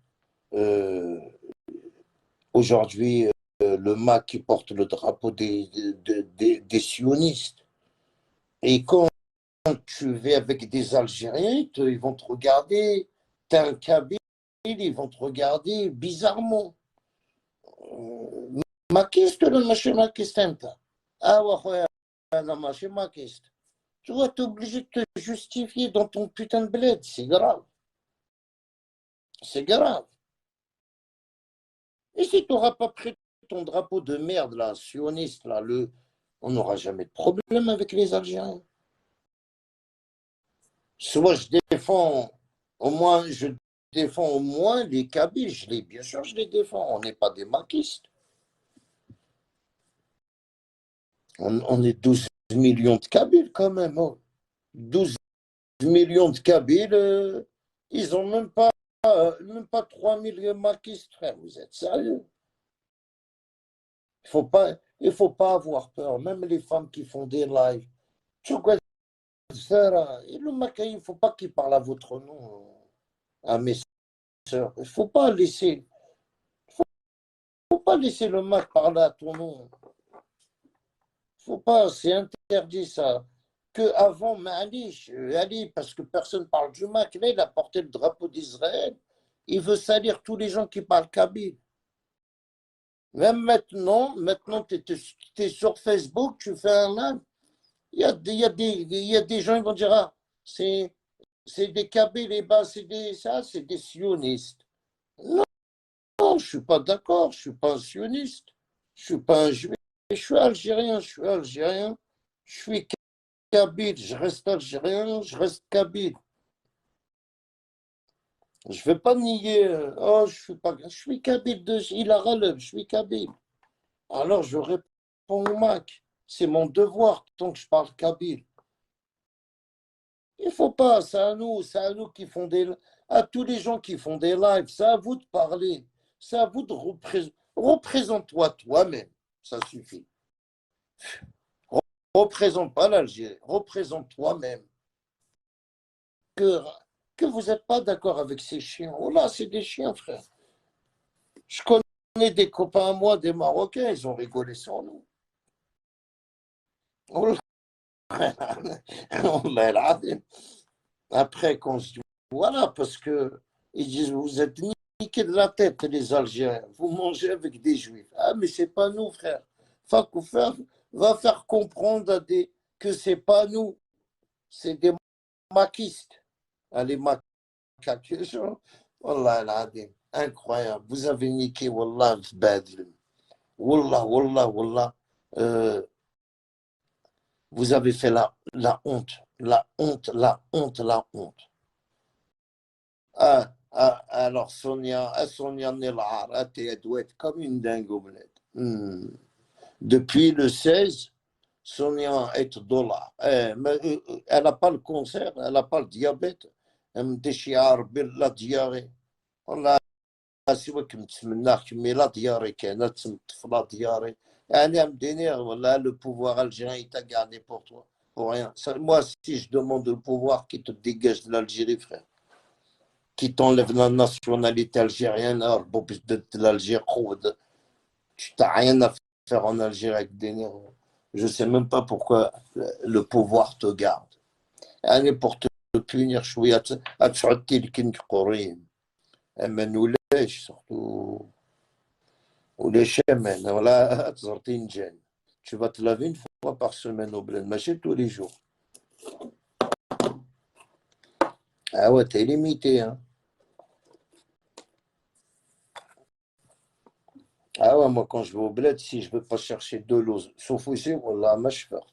Euh, Aujourd'hui, le MAC qui porte le drapeau des sionistes. Et quand tu vas avec des Algériens, ils vont te regarder, t'es un Kabyle, ils vont te regarder bizarrement. Maquiste, le machin maquiste, ah ouais, la machin maquiste. Tu vois, t'es obligé de te justifier dans ton putain de bled, c'est grave. C'est grave. Et si tu n'auras pas pris ton drapeau de merde, là, sioniste, là, on n'aura jamais de problème avec les Algériens. Soit je défends au moins les Kabyles, bien sûr, je les défends. On n'est pas des maquistes. On est 12 millions de Kabyles quand même. Oh. 12 millions de Kabyles, ils n'ont même pas 3000 maquistes, frère. Vous êtes sérieux? Il faut pas avoir peur. Même les femmes qui font des lives. Tu vois, et le mec, il ne faut pas qu'il parle à votre nom, à mes sœurs. Il ne faut pas laisser le mec parler à ton nom. Faut pas, c'est interdit ça. Que avant, Malish, Ali, parce que personne ne parle du Mac, là, il a porté le drapeau d'Israël. Il veut salir tous les gens qui parlent kabyle. Même maintenant tu es sur Facebook, tu fais un live, il y a des gens qui vont dire, ah, c'est des kabyles, et ben, c'est des sionistes. Non, je ne suis pas d'accord, je ne suis pas un sioniste, je ne suis pas un juif, je suis kabyle, je reste algérien, je reste kabyle. Je ne vais pas nier, oh, je suis kabyle, il a relevé, je suis kabyle. Alors je réponds au Mac, c'est mon devoir tant que je parle kabyle. Il ne faut pas, c'est à nous qui font à tous les gens qui font des lives, c'est à vous de parler, c'est à vous de représenter. Représente-toi toi-même, ça suffit. Représente pas l'Algérie, représente toi-même. Que, que vous n'êtes pas d'accord avec ces chiens. Oh là, c'est des chiens, frère. Je connais des copains à moi, des Marocains, ils ont rigolé sur nous. Oh là, oh là, après, qu'on se dit, voilà, parce que ils disent, vous êtes niqués de la tête, les Algériens. Vous mangez avec des Juifs. Ah, mais c'est pas nous, frère. Va faire comprendre que c'est pas nous. C'est des maquistes. Ah, les macaques. Wallah, al-adim. Incroyable. Vous avez niqué, Wallah, al-badl. Wallah, Wallah, Wallah. Euh, vous avez fait la honte. La honte, la honte, la honte. Alors, Sonia Nelar, elle doit être comme une dingue au bled. Depuis le 16, Sonia est dollar. Elle n'a pas le cancer, elle n'a pas le diabète. Elle me déchire la diarrhée. والله سواك نتمنى كمي لا دياري كاينه تمطف لا دياري يعني مديني ولا le pouvoir algérien il t'a gardé pour toi pour rien. Moi si je demande le pouvoir qui te dégage de l'Algérie, frère, qui t'enlève la nationalité algérienne, de l'Algérie, tu n'as rien à faire en Algérie avec des nègres. Je ne sais même pas pourquoi le pouvoir te garde. يعني pour te punir شوية تعود تلك قريم أما نولاش surtout ولا شامان ولا تزرتين جان. Tu vas te laver une fois par semaine au bled, ماشي tous les jours. Ah ouais, t'es limité, hein. Ah ouais, moi, quand je vais au bled, si je veux pas chercher de l'eau, sauf ici, wallah, ma shfert.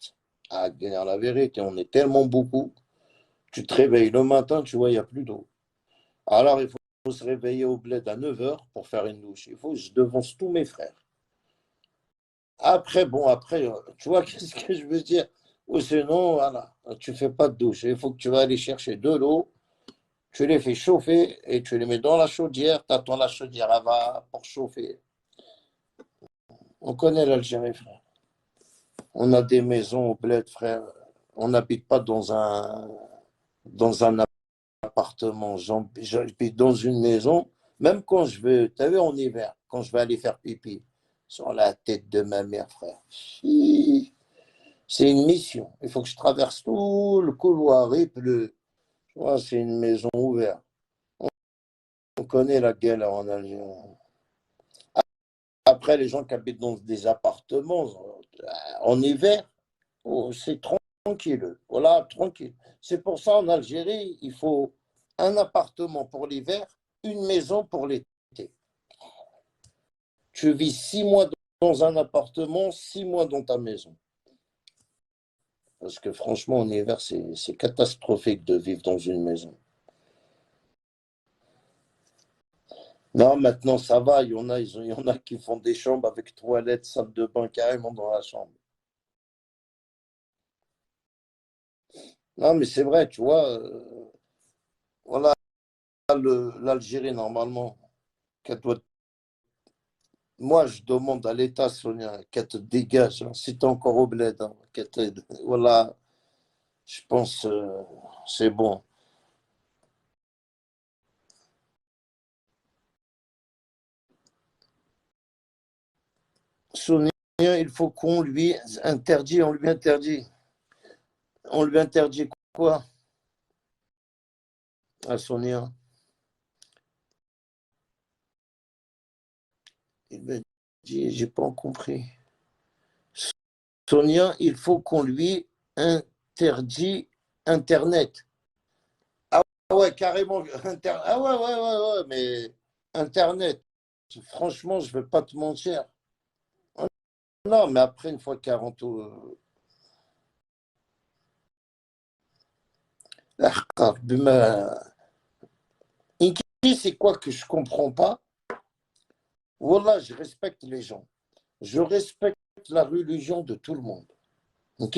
À dire la vérité, on est tellement beaucoup. Tu te réveilles le matin, tu vois, il n'y a plus d'eau. Alors, il faut se réveiller au bled à 9 heures pour faire une douche. Il faut, je devance tous mes frères. Après, bon, après, tu vois, qu'est-ce que je veux dire? Ou sinon, voilà, tu fais pas de douche. Il faut que tu vas aller chercher de l'eau, tu les fais chauffer et tu les mets dans la chaudière. Tu attends la chaudière, elle va pour chauffer. On connaît l'Algérie, frère. On a des maisons au bled, frère. On n'habite pas dans un appartement. J'habite dans une maison. Même quand je vais, tu as vu, en hiver, quand je vais aller faire pipi, sur la tête de ma mère, frère. C'est une mission. Il faut que je traverse tout le couloir. Il pleut. Tu vois, c'est une maison ouverte. On connaît la galère en Algérie. Après, les gens qui habitent dans des appartements, en hiver, oh, c'est tranquille. Voilà, tranquille. C'est pour ça en Algérie, il faut un appartement pour l'hiver, une maison pour l'été. Tu vis 6 mois dans un appartement, 6 mois dans ta maison. Parce que franchement, en hiver, c'est catastrophique de vivre dans une maison. Non, maintenant ça va, il y en a qui font des chambres avec toilettes, salle de bain carrément dans la chambre. Non, mais c'est vrai, tu vois, voilà, l'Algérie, normalement, qu'elle doit moi, je demande à l'État, Sonia, qu'elle te dégage, hein, si t'es encore au bled, hein, voilà, je pense, c'est bon. Sonia, il faut qu'on lui interdit, on lui interdit. On lui interdit quoi à Sonia? Il me dit, j'ai pas compris. Sonia, il faut qu'on lui interdit Internet. Ah ouais, carrément. Ah ouais, ouais, ouais, ouais, mais Internet, franchement, je ne vais pas te mentir. Non, mais après, une fois 40 ans, c'est quoi que je comprends pas? Voilà, je respecte les gens. Je respecte la religion de tout le monde. Ok,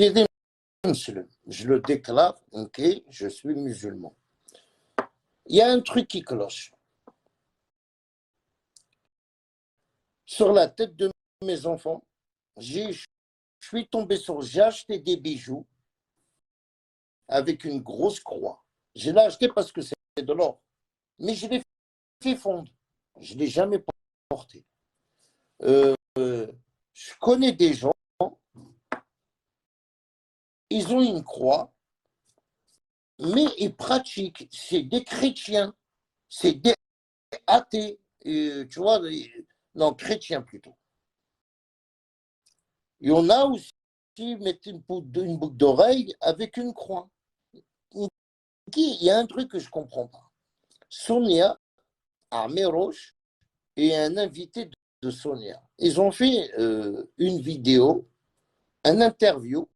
je le déclare, ok, je suis musulman. Il y a un truc qui cloche. Sur la tête de mes enfants, je suis tombé sur, j'ai acheté des bijoux avec une grosse croix. Je l'ai acheté parce que c'est de l'or. Mais je l'ai fait fondre. Je ne l'ai jamais porté. Euh, je connais des gens, ils ont une croix, mais ils pratiquent. C'est des chrétiens, c'est des athées. Tu vois, non, chrétiens plutôt. Il y en a aussi qui mettent une boucle d'oreille avec une croix. Il y a un truc que je ne comprends pas. Sonia Armeroche et un invité de Sonia. Ils ont fait une vidéo, un interview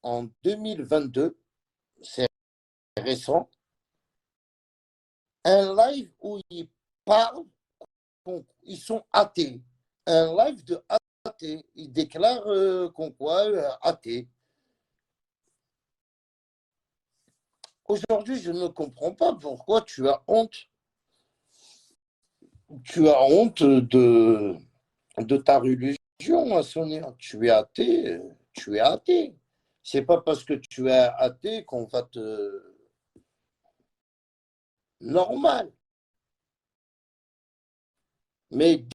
en 2022, c'est récent, un live où ils parlent, ils sont athées. Un live de athées. Ils déclarent qu'on quoi, athée. Aujourd'hui, je ne comprends pas pourquoi tu as honte. Tu as honte de ta religion, Sonia. Tu es athée, tu es athée. C'est pas parce que tu es athée qu'on va te. Normal. Mais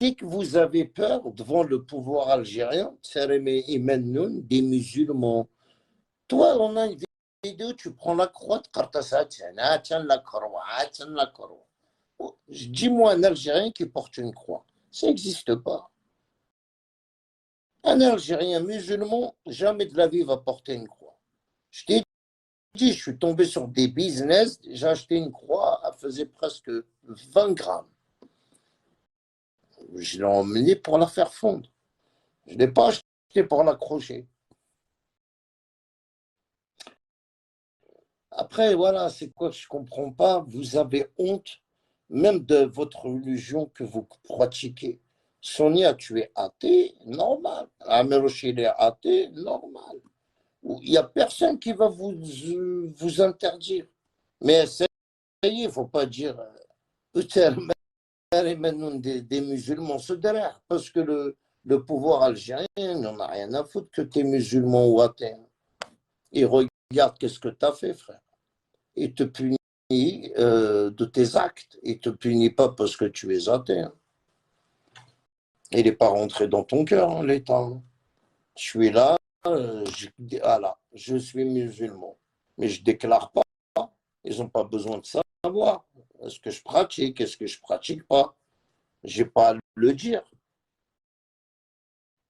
dès que vous avez peur devant le pouvoir algérien, des musulmans, toi, on a une vidéo, tu prends la croix, tiens la croix, tiens la croix. Dis-moi un Algérien qui porte une croix. Ça n'existe pas. Un Algérien musulman, jamais de la vie va porter une croix. Je t'ai dit, je suis tombé sur des business, j'ai acheté une croix, elle faisait presque 20 grammes. Je l'ai emmené pour la faire fondre. Je ne l'ai pas acheté pour l'accrocher. Après, voilà, c'est quoi que je ne comprends pas. Vous avez honte même de votre religion que vous pratiquez. Sonia, tu es athée, normal. Ameroche, il est athée, normal. Il n'y a personne qui va vous interdire. Mais ça y est, il ne faut pas dire des musulmans se derrière, parce que le pouvoir algérien n'en a rien à foutre que tu es musulman ou athée. Il regarde qu'est-ce que tu as fait, frère. Il te punit de tes actes. Il ne te punit pas parce que tu es athée. Il n'est pas rentré dans ton cœur, l'État. Je suis là, je suis musulman. Mais je ne déclare pas. Ils n'ont pas besoin de savoir. Est-ce que je pratique, est-ce que je ne pratique pas. Je n'ai pas à le dire.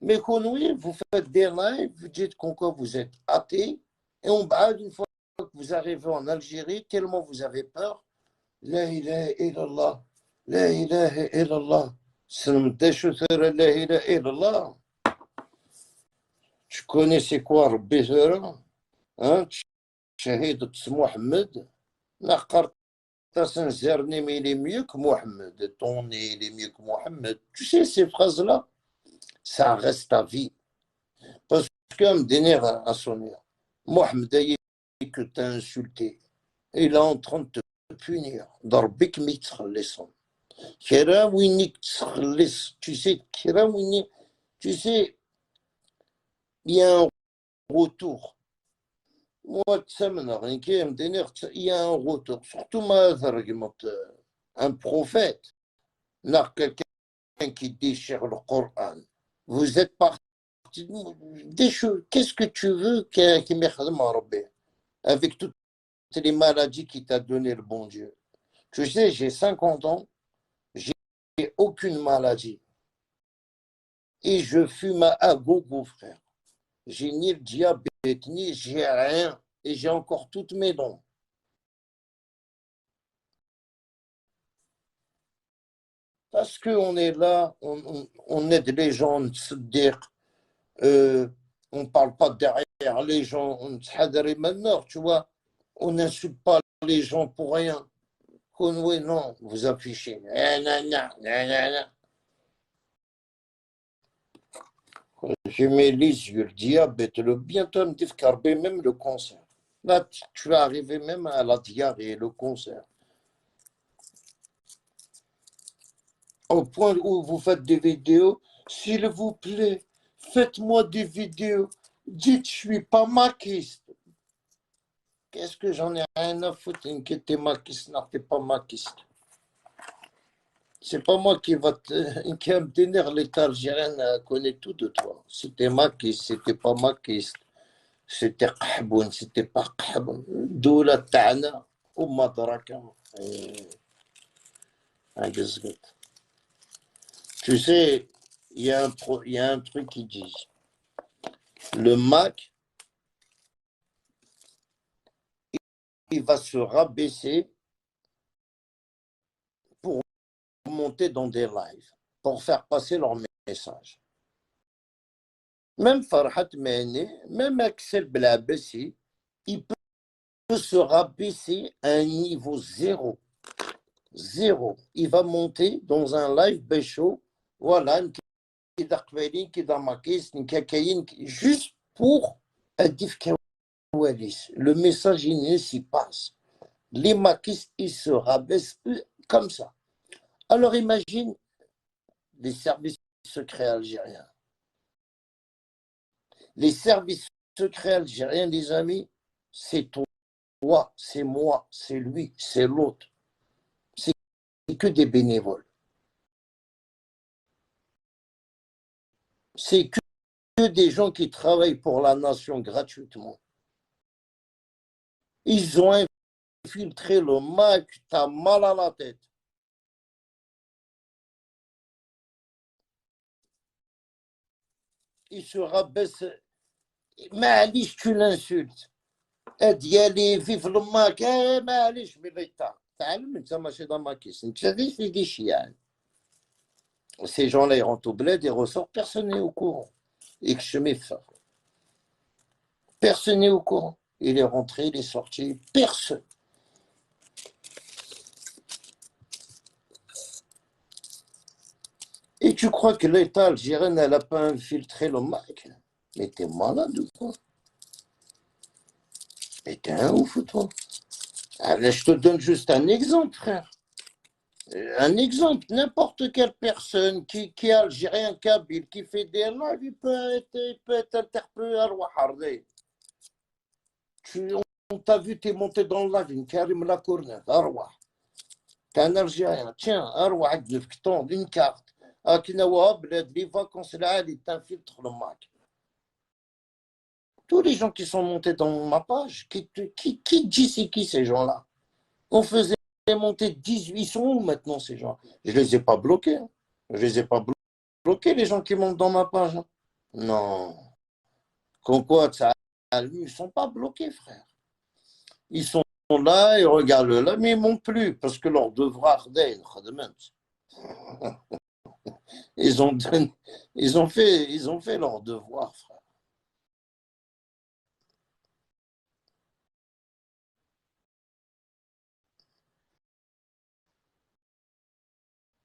Mais quand oui, vous faites des lives, vous dites qu'en quoi vous êtes athée, et on bat une fois que vous arrivez en Algérie, tellement vous avez peur, La ilaha illallah, la ilaha illallah, la ilaha illallah. Tu connais c'est quoi Rabbi Zera, hein? Shahid Mohamed, Naqar Tassin Zerni, mais il est mieux que Mohamed, ton nez, il est mieux que Mohamed. Tu sais, ces phrases-là, ça reste à vie. Parce que me donner à sonner. Mohamed, que tu as insulté, il est en train de te punir. Darbik mitkhalisson. Kira winik tkhaliss. Tu sais, Kira winik. Tu sais, il y a un retour. Moi, ça me n'a rien qui me donner. Il y a un retour. Surtout, un prophète, n'a quelqu'un qui déchire le Coran. Vous êtes parti des choses. Qu'est-ce que tu veux qui m'aide avec toutes les maladies qui t'a donné le bon Dieu? Tu sais, j'ai 50 ans, j'ai aucune maladie. Et je fume à gogo, frère. J'ai ni le diabète, ni j'ai rien. Et j'ai encore toutes mes dents. Parce qu'on est là, on aide les gens, on se dire, on ne parle pas derrière les gens, on se maintenant, tu vois. On n'insulte pas les gens pour rien. Oui, non, vous affichez. J'ai mes les yeux, le diabète, le bientôt me défcarber même le cancer. Là, tu vas arriver même à la diarrhée, le cancer. Au point où vous faites des vidéos, s'il vous plaît, faites-moi des vidéos. Dites, je suis pas maquiste. Qu'est-ce que j'en ai rien à foutre, que t'es maquiste, non, t'es pas maquiste. C'est pas moi qui va qui va me tenir, l'État algérien connaît tout de toi. C'était maquiste, c'était pas maquiste. C'était قحبون, c'était pas قحبون. الدولة تاعنا وما دراك. Tu sais, il y a un truc qui dit, le Mac, il va se rabaisser pour monter dans des lives, pour faire passer leur message. Même Farhat Mehni, même Axel Blabessi, il peut se rabaisser à un niveau zéro. Zéro. Il va monter dans un live bécho, voilà, juste pour le message il s'y passe. Les maquistes, ils se rabaissent comme ça. Alors imagine les services secrets algériens. Les services secrets algériens, les amis, c'est toi, c'est moi, c'est lui, c'est l'autre. C'est que des bénévoles. C'est que des gens qui travaillent pour la nation gratuitement. Ils ont infiltré le Mac, t'as mal à la tête. Ils se rabaissent. معليش tu l'insultes. ديالي في الماك معليش بالله تعلم انت ماشي ضماكيس انت غير في دي يعني. Ces gens-là, ils rentrent au bled, ils ressortent, personne n'est au courant. Et que je mets ça. Personne n'est au courant. Il est rentré, il est sorti, personne. Et tu crois que l'État algérien, elle n'a pas infiltré le Mac? Mais t'es malade ou quoi? Mais t'es un ouf, toi. Allez, je te donne juste un exemple, frère. Un exemple, n'importe quelle personne qui est algérien, kabyle, qui fait des lives, il peut être interpellé à Rouahardé. On t'a vu, t'es monté dans le live, Karim Lacournette, Arwah. T'es un Algérien, tiens, Arwah, une carte. Akinawa, les vacances, là, il t'infiltre le Mac. Tous les gens qui sont montés dans ma page, qui dit c'est qui ces gens-là? On faisait monter 18, ils sont où maintenant ces gens? Je les ai pas bloqués. Hein. Je les ai pas bloqués, les gens qui montent dans ma page. Hein. Non. Comme quoi, ça, ils sont pas bloqués, frère. Ils sont là, ils regardent là, mais ils montent plus, parce que leur devoir d'être, ils ont, ils ont fait leur devoir, frère.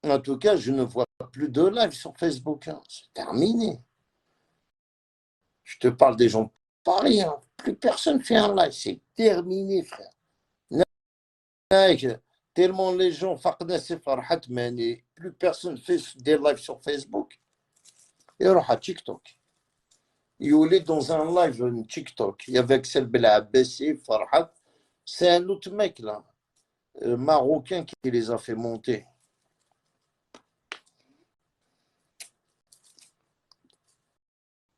En tout cas, je ne vois plus de live sur Facebook. Hein. C'est terminé. Je te parle des gens pas rien. Plus personne fait un live. C'est terminé, frère. Tellement les gens, plus personne fait des lives sur Facebook. Et alors à TikTok. Il est dans un live TikTok. Il y avait Axel Belabessi, Farhat. C'est un autre mec là, marocain qui les a fait monter.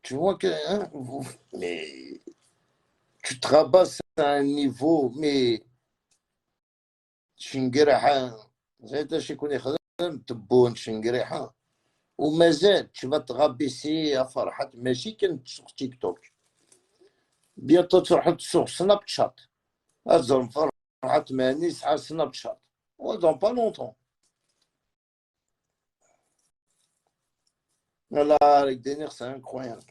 Tu vois que, hein, mais tu te rabasses à un niveau, mais شنقرحة زي شي يكون يخدم تبون شنقرحة ومازال tu vas te rabaisser à فرحة ماشي كانت sur تيك توك بيانتو تروح sur سناب شات أزرم فرحة مانيس على سناب شات dans pas longtemps là avec des nerfs c'est incroyable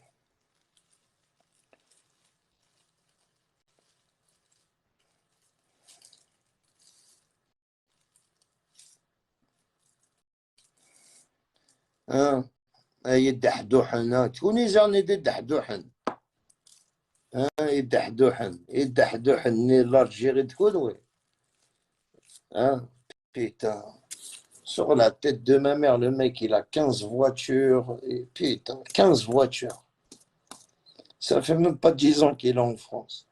hein يدحدوحن تكوني جاني دي دحدوحن يدحدوحن l'Algérie تكون وي hein putain sur la tête de ma mère, le mec, il a 15 voitures. Et putain, 15 voitures. Ça fait même pas 10 ans qu'il est en France.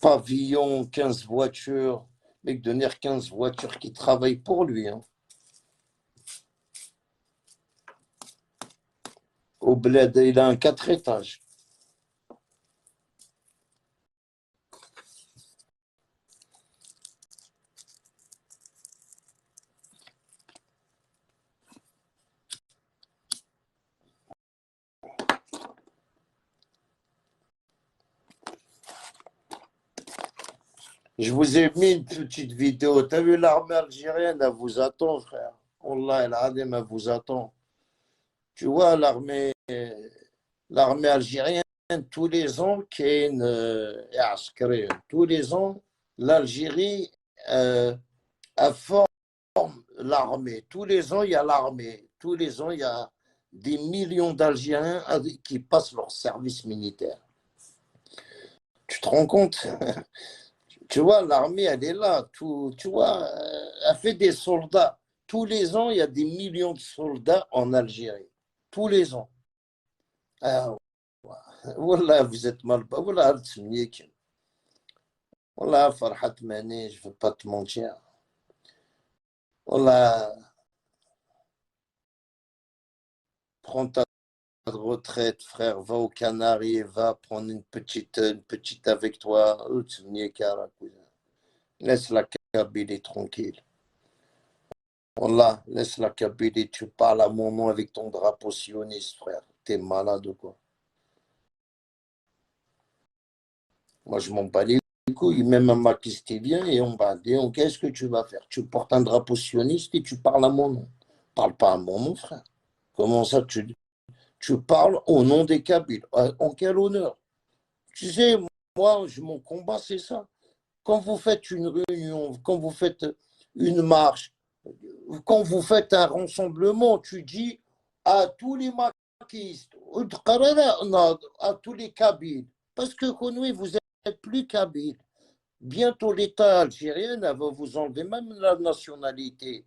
Pavillon, 15 voitures. Mec, donner 15 voitures qui travaillent pour lui. Hein. Au bled, il a un 4 étages. Je vous ai mis une petite vidéo. T'as vu l'armée algérienne, elle vous attend, frère. Wallah, elle vous attend. Tu vois, l'armée algérienne, tous les ans, tous les ans, l'Algérie forme l'armée. Tous les ans, il y a l'armée. Tous les ans, il y a des millions d'Algériens qui passent leur service militaire. Tu te rends compte? Tu vois, l'armée, elle est là. Tu vois, elle fait des soldats. Tous les ans, il y a des millions de soldats en Algérie. Tous les ans. Ah, Wallah, vous êtes mal. Wallah, Wallah, Farhat Mani, je ne veux pas te mentir. Wallah, prends ta retraite, frère, va aux Canaries, va prendre une petite avec toi. Laisse la Kabylie tranquille. Wallah, laisse la Kabylie, tu parles à mon nom avec ton drapeau sioniste, frère. T'es malade ou quoi? Moi, je m'en bats les couilles. Même un Macky qui vient et on va dire, qu'est-ce que tu vas faire? Tu portes un drapeau sioniste et tu parles à mon nom. Parle pas à moi, mon frère. Comment ça, tu parles au nom des Kabyles? En quel honneur? Tu sais, moi, mon combat, c'est ça. Quand vous faites une réunion, quand vous faites une marche, quand vous faites un rassemblement, tu dis à tous les maquistes, à tous les Kabyles, parce que Konoui, vous n'êtes plus Kabyle. Bientôt l'État algérien va vous enlever même la nationalité.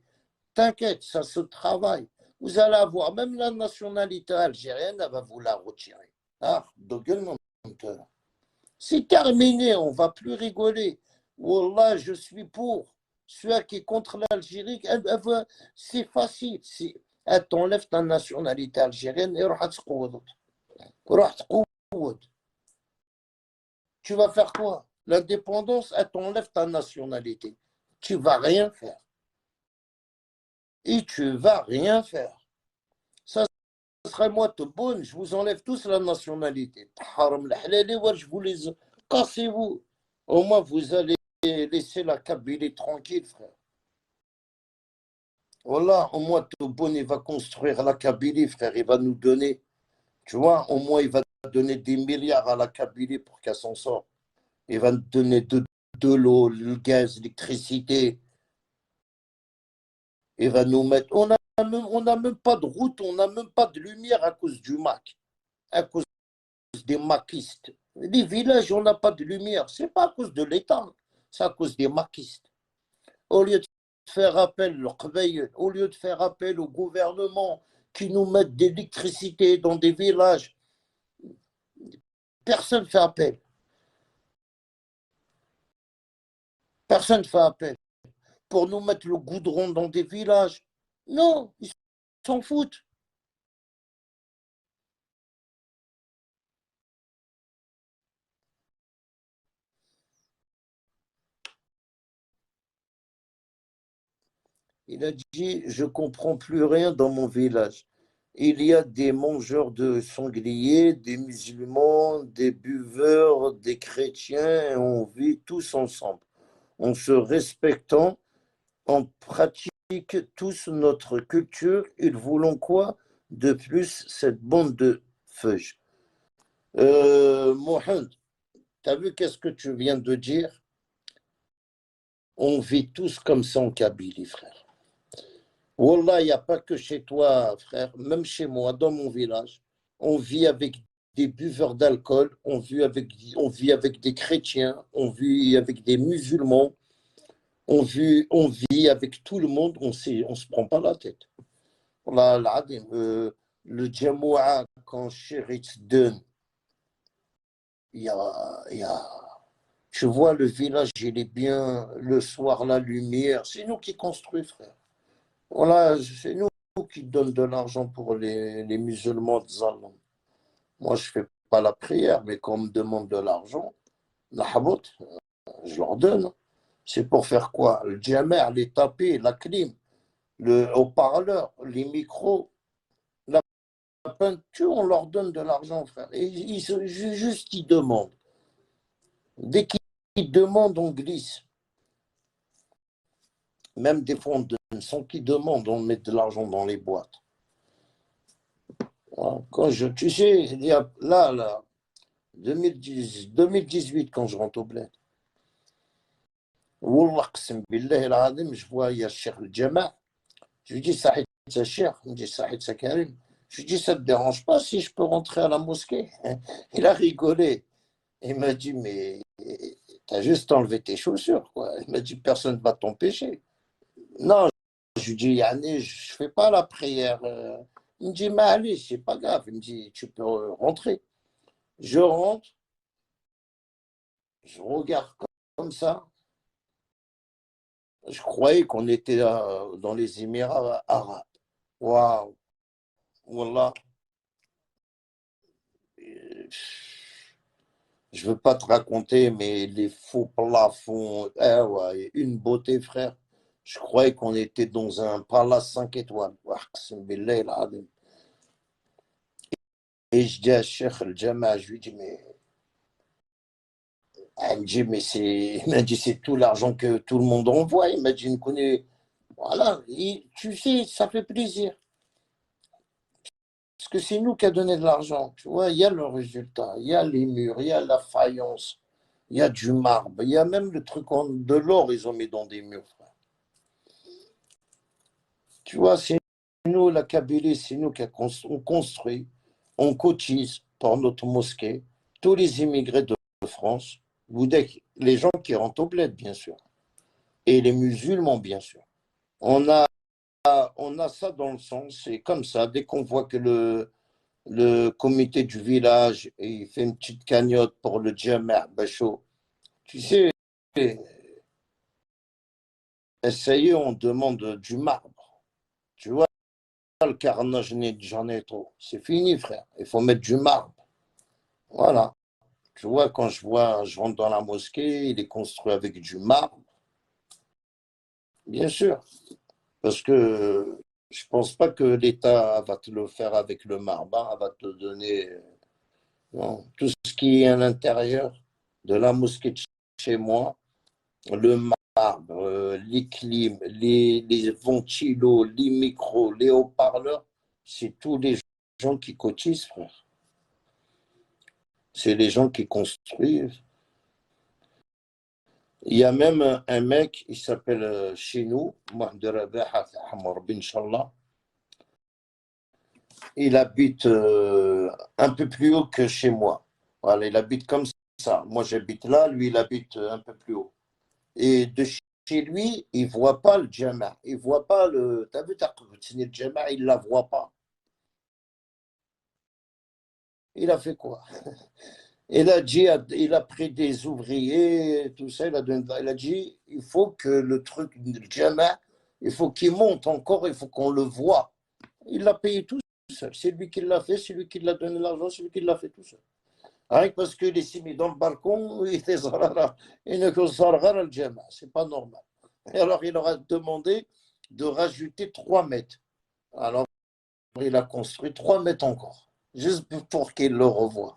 T'inquiète, ça se travaille. Vous allez avoir même la nationalité algérienne, elle va vous la retirer. Ah, de gueule, mon cœur. C'est terminé, on ne va plus rigoler. Wallah, je suis pour. Celui qui est contre l'Algérie, c'est facile. Elle t'enlève ta nationalité algérienne et tu vas faire quoi? L'indépendance, elle t'enlève ta nationalité. Tu vas rien faire. Et tu vas rien faire. Ça serait moi tout bon, je vous enlève tous la nationalité. Je vous les cassez-vous. Au moins, vous allez laisser la Kabylie tranquille, frère. Voilà, au moins, Tobon, il va construire la Kabylie, frère. Il va nous donner, tu vois, au moins, il va donner des milliards à la Kabylie pour qu'elle s'en sorte. Il va nous donner de l'eau, le gaz, l'électricité. Il va nous mettre. On n'a même pas de route, on n'a même pas de lumière à cause du Mac, à cause des maquistes. Les villages, on n'a pas de lumière. Ce n'est pas à cause de l'État, c'est à cause des maquistes. Au lieu de faire appel, au lieu de faire appel au gouvernement qui nous mettent de l'électricité dans des villages, personne ne fait appel. Personne ne fait appel pour nous mettre le goudron dans des villages. Non, ils s'en foutent. Il a dit, je ne comprends plus rien dans mon village. Il y a des mangeurs de sangliers, des musulmans, des buveurs, des chrétiens, et on vit tous ensemble, en se respectant, on pratique tous notre culture. Ils voulont quoi de plus cette bande de feuilles? Mohamed, tu as vu qu'est-ce que tu viens de dire? On vit tous comme ça en Kabylie, frère. Wallah, il n'y a pas que chez toi, frère, même chez moi, dans mon village, on vit avec des buveurs d'alcool, on vit avec des chrétiens, on vit avec des musulmans, on vit avec tout le monde, on ne se prend pas la tête. Wallah, le Jamoua, quand Chérit donne, il y a, tu vois, le village, il est bien, le soir, la lumière, c'est nous qui construisons, frère. Voilà, c'est nous qui donnons de l'argent pour les musulmans de Zalman. Moi, je ne fais pas la prière, mais quand on me demande de l'argent, la habot, je leur donne. C'est pour faire quoi? Le jammer, les tapis, la clim, le haut-parleur, les micros, la peinture, on leur donne de l'argent, frère. Et juste, ils demandent. Dès qu'ils demandent, on glisse. Même des fois, on donne sans qu'ils demandent, on met de l'argent dans les boîtes. Tu sais, il y a, là, 2018, quand je rentre au bled, Wallah, qsem billah العظيم, je vois, il y a Cheikh Al-Jama'. Je lui dis, Sahid sa Cheikh, il me dit, Sahid sa Karim. Je lui dis, ça ne te dérange pas si je peux rentrer à la mosquée? Il a rigolé. Il m'a dit, mais t'as juste enlevé tes chaussures, quoi. Il m'a dit, personne ne va t'empêcher. Non, je lui dis, Yani, je ne fais pas la prière. Il me dit, mais allez, c'est pas grave. Il me dit, tu peux rentrer. Je rentre, je regarde comme ça. Je croyais qu'on était dans les Émirats arabes. Waouh, Wallah. Je ne veux pas te raconter, mais les faux plafonds, ouais, une beauté, frère. Je croyais qu'on était dans un palace 5 étoiles. Et je dis à Cheikh Al-Jama, je lui dis, mais elle me dit, mais il m'a dit, c'est tout l'argent que tout le monde envoie. Il m'a dit, Voilà, et tu sais, ça fait plaisir. Parce que c'est nous qui a donné de l'argent. Tu vois, il y a le résultat, il y a les murs, il y a la faïence, il y a du marbre, il y a même le truc de l'or, ils ont mis dans des murs, frère. Tu vois, c'est nous, la Kabylie, c'est nous qui on construit, on cotise pour notre mosquée. Tous les immigrés de France, vous dites, les gens qui rentrent au bled, bien sûr, et les musulmans, bien sûr. On a, on a ça dans le sang, c'est comme ça. Dès qu'on voit que le comité du village il fait une petite cagnotte pour le Jama' Bachot, tu sais, ça y est, on demande du marbre. Tu vois, le carnage, j'en ai trop. C'est fini, frère. Il faut mettre du marbre. Voilà. Tu vois, quand je rentre dans la mosquée, il est construit avec du marbre, bien sûr. Parce que je pense pas que l'État va te le faire avec le marbre, hein, va te donner non, tout ce qui est à l'intérieur de la mosquée de chez moi, le marbre, les clims, les ventilos, les micros, les haut-parleurs, c'est tous les gens qui cotisent, frère. C'est les gens qui construisent. Il y a même un mec, il s'appelle chez nous, Mohamed Rabah, Inch'Allah. Il habite un peu plus haut que chez moi. Voilà, il habite comme ça. Moi, j'habite là, lui, il habite un peu plus haut. Et de chez lui, il ne voit pas le Jama. Il ne voit pas le. T'as vu, t'as signé le Jama, il ne la voit pas. Il a fait quoi? Il a dit, il a pris des ouvriers, tout ça, il a dit, il faut que le truc, le Jama, il faut qu'il monte encore, il faut qu'on le voit. Il l'a payé tout seul. C'est lui qui l'a fait, c'est lui qui l'a donné l'argent, c'est lui qui l'a fait tout seul. Rien que parce qu'il s'est mis dans le balcon, il était zarara. Il ne zarara le Jama. C'est pas normal. Et alors, il leur a demandé de rajouter 3 mètres. Alors, il a construit 3 mètres encore, juste pour qu'il le revoie.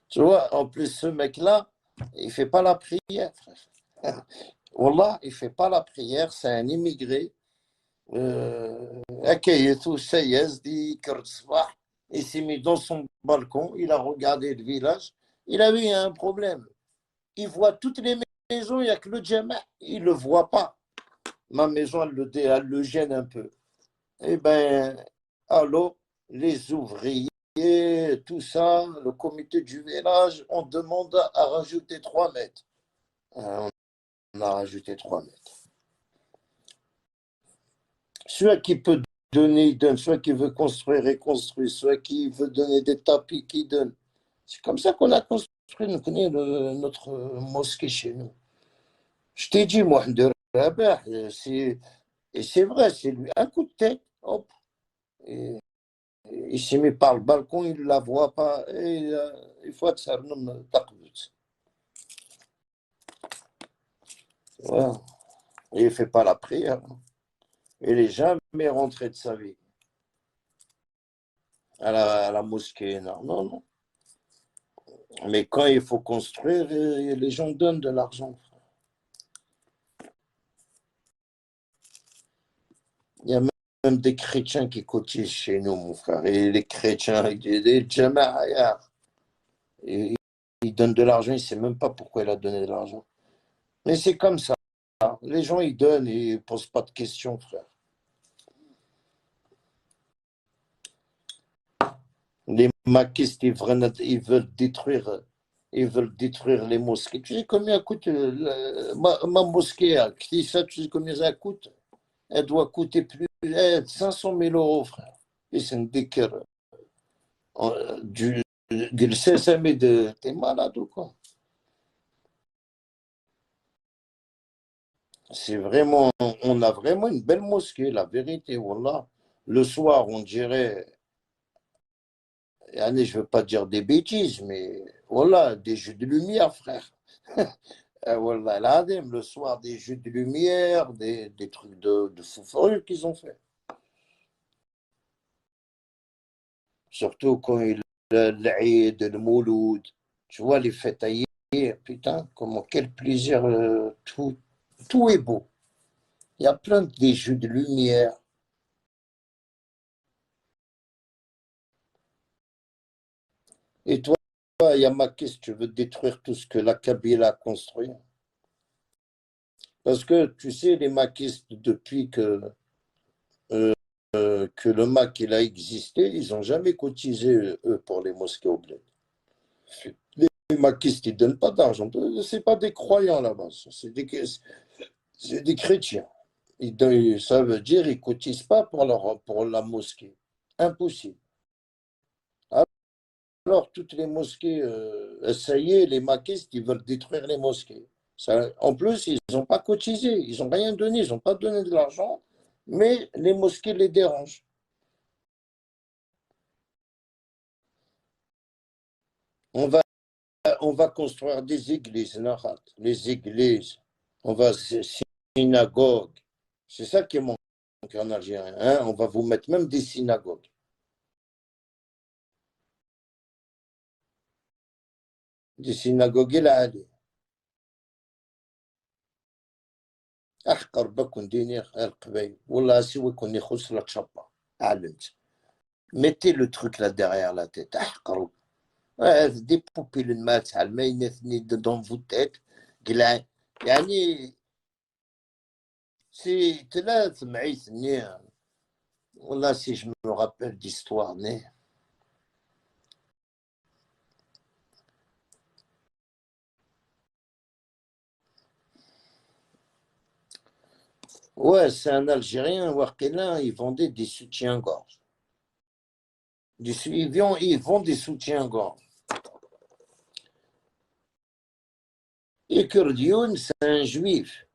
Tu vois, en plus, ce mec-là, il ne fait pas la prière, frère. Wallah, il ne fait pas la prière, c'est un immigré. حكايته dit il s'est mis dans son balcon, il a regardé le village, il a vu un problème. Il voit toutes les maisons, il n'y a que le Jama, il ne le voit pas. Ma maison, elle le gêne un peu. Eh bien, alors, les ouvriers, tout ça, le comité du village, on demande à rajouter 3 mètres. On a rajouté 3 mètres. Celui qui peut donner, il donne. Celui qui veut construire, il construit. Celui qui veut donner des tapis, qui donne. C'est comme ça qu'on a construit notre mosquée chez nous. Je t'ai dit, moi, de Rabah, et c'est vrai, c'est lui. Un coup de tête, hop. Et, il s'est mis par le balcon, il ne la voit pas. Et il faut être certain. Voilà. Et il ne fait pas la prière. Il n'est jamais rentré de sa vie à la mosquée. Non, non, non. Mais quand il faut construire, les gens donnent de l'argent. Il y a même des chrétiens qui cotisent chez nous, mon frère. Et les chrétiens, les Jama'a, ils donnent de l'argent, ils ne savent même pas pourquoi il a donné de l'argent. Mais c'est comme ça. Les gens, ils donnent et ils ne posent pas de questions, frère. Les maquistes, ils veulent détruire les mosquées. Tu sais combien coûte ma mosquée à Kfissa, tu sais combien ça coûte? Elle doit coûter plus de 500 000 euros, frère. Et c'est un décor. Du sésame de. T'es malade ou quoi? C'est vraiment. On a vraiment une belle mosquée, la vérité, wallah. Le soir, on dirait. Allez, je ne veux pas dire des bêtises, mais voilà, des jeux de lumière, frère. Wallah, le soir, des jeux de lumière, des trucs de fou furieux qu'ils ont fait. Surtout quand il l'Aïd, le Mouloud, tu vois, les fêtes ailleurs, putain, comment, quel plaisir, tout est beau. Il y a plein des jeux de lumière. Et toi, Yamakis, tu veux détruire tout ce que la Kabyle a construit. Parce que, tu sais, les maquistes, depuis que le MAC il a existé, ils n'ont jamais cotisé, eux, pour les mosquées au bled. Les maquistes, ils ne donnent pas d'argent. Ce pas des croyants là-bas, c'est des chrétiens. Ça veut dire qu'ils ne cotisent pas pour la mosquée. Impossible. Alors, toutes les mosquées, ça y est, les maquistes, ils veulent détruire les mosquées. En plus, ils n'ont pas cotisé, ils n'ont rien donné, ils n'ont pas donné de l'argent, mais les mosquées les dérangent. On va, on va construire des églises, Nahat, les églises, on va synagogues. C'est ça qui manque en Algérie. Hein? On va vous mettre même des synagogues. Des synagogues, là, أحقر بكون ديني القبيل والله سوى كوني خص لا تشابا علمت. Mettez le truc là derrière la tête. أحقر des poupées le mat ما ينثني dans vos têtes. يعني c'est ثلاث معيث نية. والله si je me rappelle d'histoire نية. Ouais, c'est un Algérien, Warkela, il vendait des soutiens-gorge. Ils vendent des soutiens-gorge. Et Kurdioun, c'est un juif.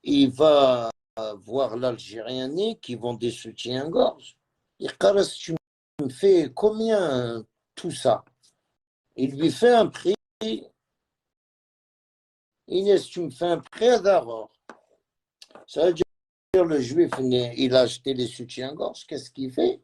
Il va voir l'Algérien qui vend des soutiens-gorge. Il dit, tu me fais combien tout ça? Il lui fait un prix. Inès, tu me fais un prix d'abord. Ça veut dire le juif, il a acheté les soutiens-gorge. Qu'est-ce qu'il fait?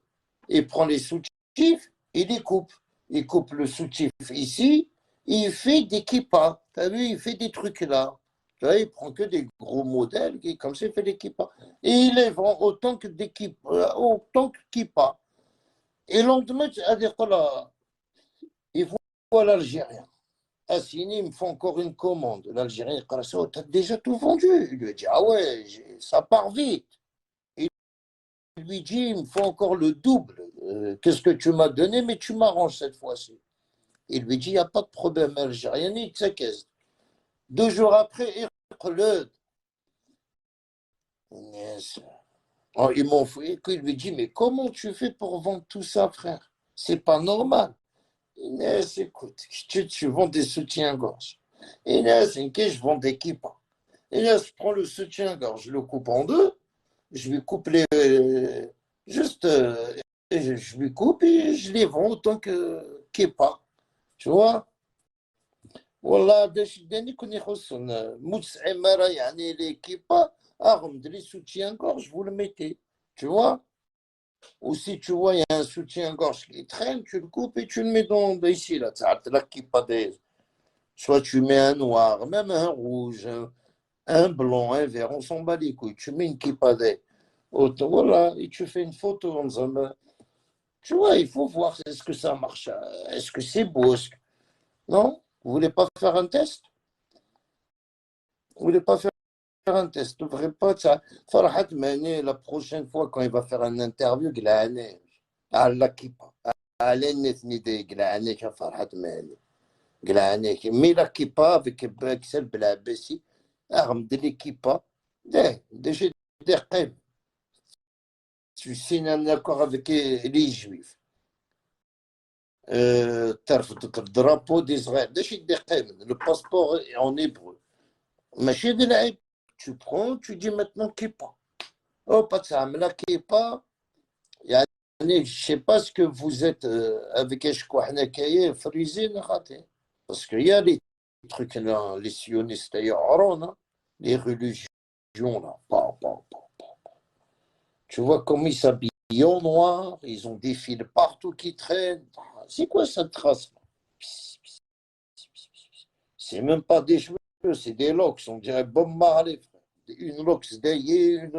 Il prend les soutifs, il les coupe. Il coupe le soutif ici, il fait des kippas. Tu as vu, il fait des trucs là. Tu vois, il prend que des gros modèles, et comme ça, il fait des kippas. Et il les vend autant que des kippas, autant que kippas. Et le lendemain, il voit l'Algérien. Assini, il me fait encore une commande. L'Algérien, il dit, oh, t'as déjà tout vendu. Il lui dit, ah ouais, ça part vite. Il lui dit, il me faut encore le double. Qu'est-ce que tu m'as donné, mais tu m'arranges cette fois-ci. Il lui dit, il n'y a pas de problème, Algérien, il s'acquiesce. 2 jours après, il reprend. Oh, ils m'ont fait. Il lui dit, mais comment tu fais pour vendre tout ça, frère? C'est pas normal. Inès, écoute, tu vends des soutiens-gorge. Inès, je vends des kippas. Inès, je prends le soutien-gorge, je le coupe en deux, je lui coupe les. Juste, je lui coupe et je les vends autant que kippa. Tu vois? والله داني كون يخصنا موت عمارة يعني l'équipe arme les soutiens-gorge vous le mettez tu vois ou si tu vois il y a un soutien-gorge qui traîne tu le coupes et tu le mets dans ici là soit tu mets un noir même un rouge un blanc un vert on s'en bat les couilles tu mets une kippa voilà et tu fais une photo tu vois il faut voir est-ce que ça marche est-ce que c'est beau non vous voulez pas faire un test vous voulez pas faire un test, ne devrait pas ça. Farhat Mane, la prochaine fois quand il va faire une interview, Glane, à l'équipa. À l'ennethni Glane, Farhat Mane. Glane, mais l'équipa avec Baxel Blabessi, arme de l'équipa, déjà des rêves. Tu signes un accord avec les Juifs. ترفض الدرابو d'Israël. Déjà des rêves. Le passeport est en hébreu. ماشي de العيب. Tu prends, tu dis maintenant kippa. Oh, pas de ça, mais la kippa, يعني je sais pas ce que vous êtes avec Eshko Hanakaye, frisé, parce qu'il y a les trucs là, les sionistes, les religions là. Tu vois comme ils s'habillent en noir, ils ont des fils partout qui traînent. C'est quoi cette trace? C'est même pas des cheveux, c'est des locks, on dirait Bob Marley, frère. une lox derrière.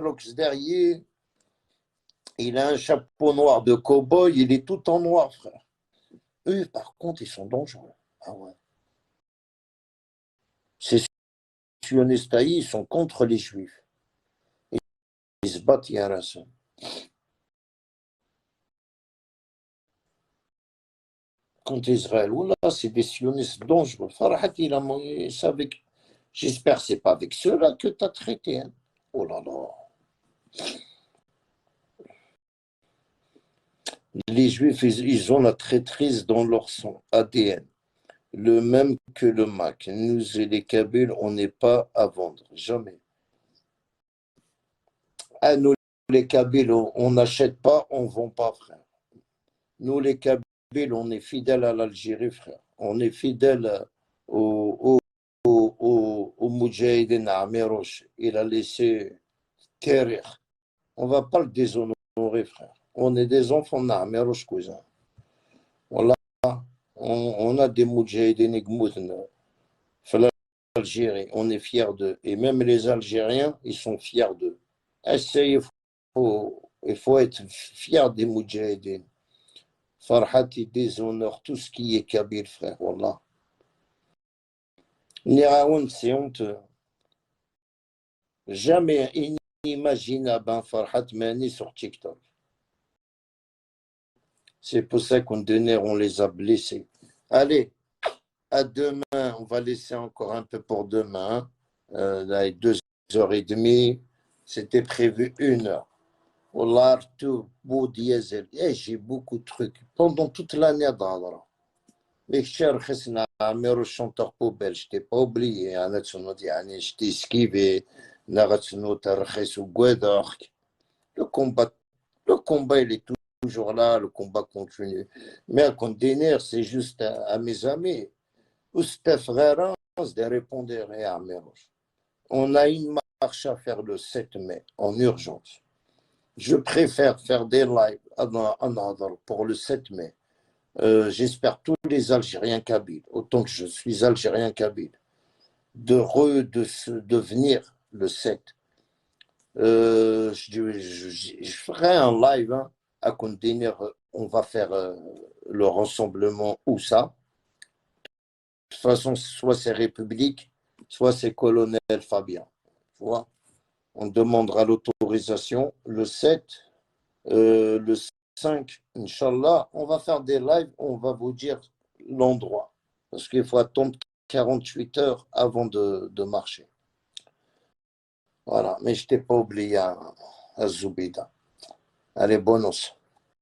Il a un chapeau noir de cow-boy, il est tout en noir, frère. Eux, par contre, ils sont dangereux. Ah ouais. Ces sionistes, ils sont contre les juifs. Ils se battent, Yaras. Contre Israël. Oula, c'est des sionistes dangereux. Farhat, il savait que... J'espère que ce n'est pas avec ceux-là que tu as traité. Hein. Oh là là. Les juifs, ils ont la traîtrise dans leur sang, ADN. Le même que le MAC. Nous et les Kabyles, on n'est pas à vendre. Jamais. Ah, nous, les Kabyles, on n'achète pas, on ne vend pas, frère. Nous, les Kabyles, on est fidèles à l'Algérie, frère. On est fidèles au Moudjahidine Amiroche. Il a laissé terrir. On ne va pas le déshonorer, frère. On est des enfants d'Amiroche, cousin. Voilà. On a des Moudjahidine Gmoudne. L'Algérie, on est fiers d'eux. Et même les Algériens, ils sont fiers d'eux. Il faut être fier des Moudjahidines. Farhat, il déshonore tout ce qui est Kabyle, frère. Wallah. Niraoun, c'est honteux. Jamais inimaginable, Farhat Mani sur TikTok. C'est pour ça qu'on les a blessés. Allez, à demain. On va laisser encore un peu pour demain. Là, 2h30. C'était prévu 1h. Wallah, tout beau diesel. Et j'ai beaucoup de trucs. Pendant toute l'année d'Adra. Mais cher Khesna, Amir chanteur poubelle, je t'ai pas oublié. Je t'ai esquivé. Le combat, le combat, il est toujours là. Le combat continue. Mais un container, c'est juste à mes amis. De répondre à Amir. On a une marche à faire le 7 mai en urgence. Je préfère faire des lives pour le 7 mai. J'espère tous les Algériens kabyles, autant que je suis Algérien kabyle, de venir le 7. Je ferai un live à contenir. On va faire le rassemblement où ça. De toute façon, soit c'est République, soit c'est Colonel Fabien. Tu vois, on demandera l'autorisation le 7. Le 5, Inch'Allah, on va faire des lives, on va vous dire l'endroit. Parce qu'il faut attendre 48 heures avant de marcher. Voilà, mais je t'ai pas oublié à Zoubida. Allez, bonus.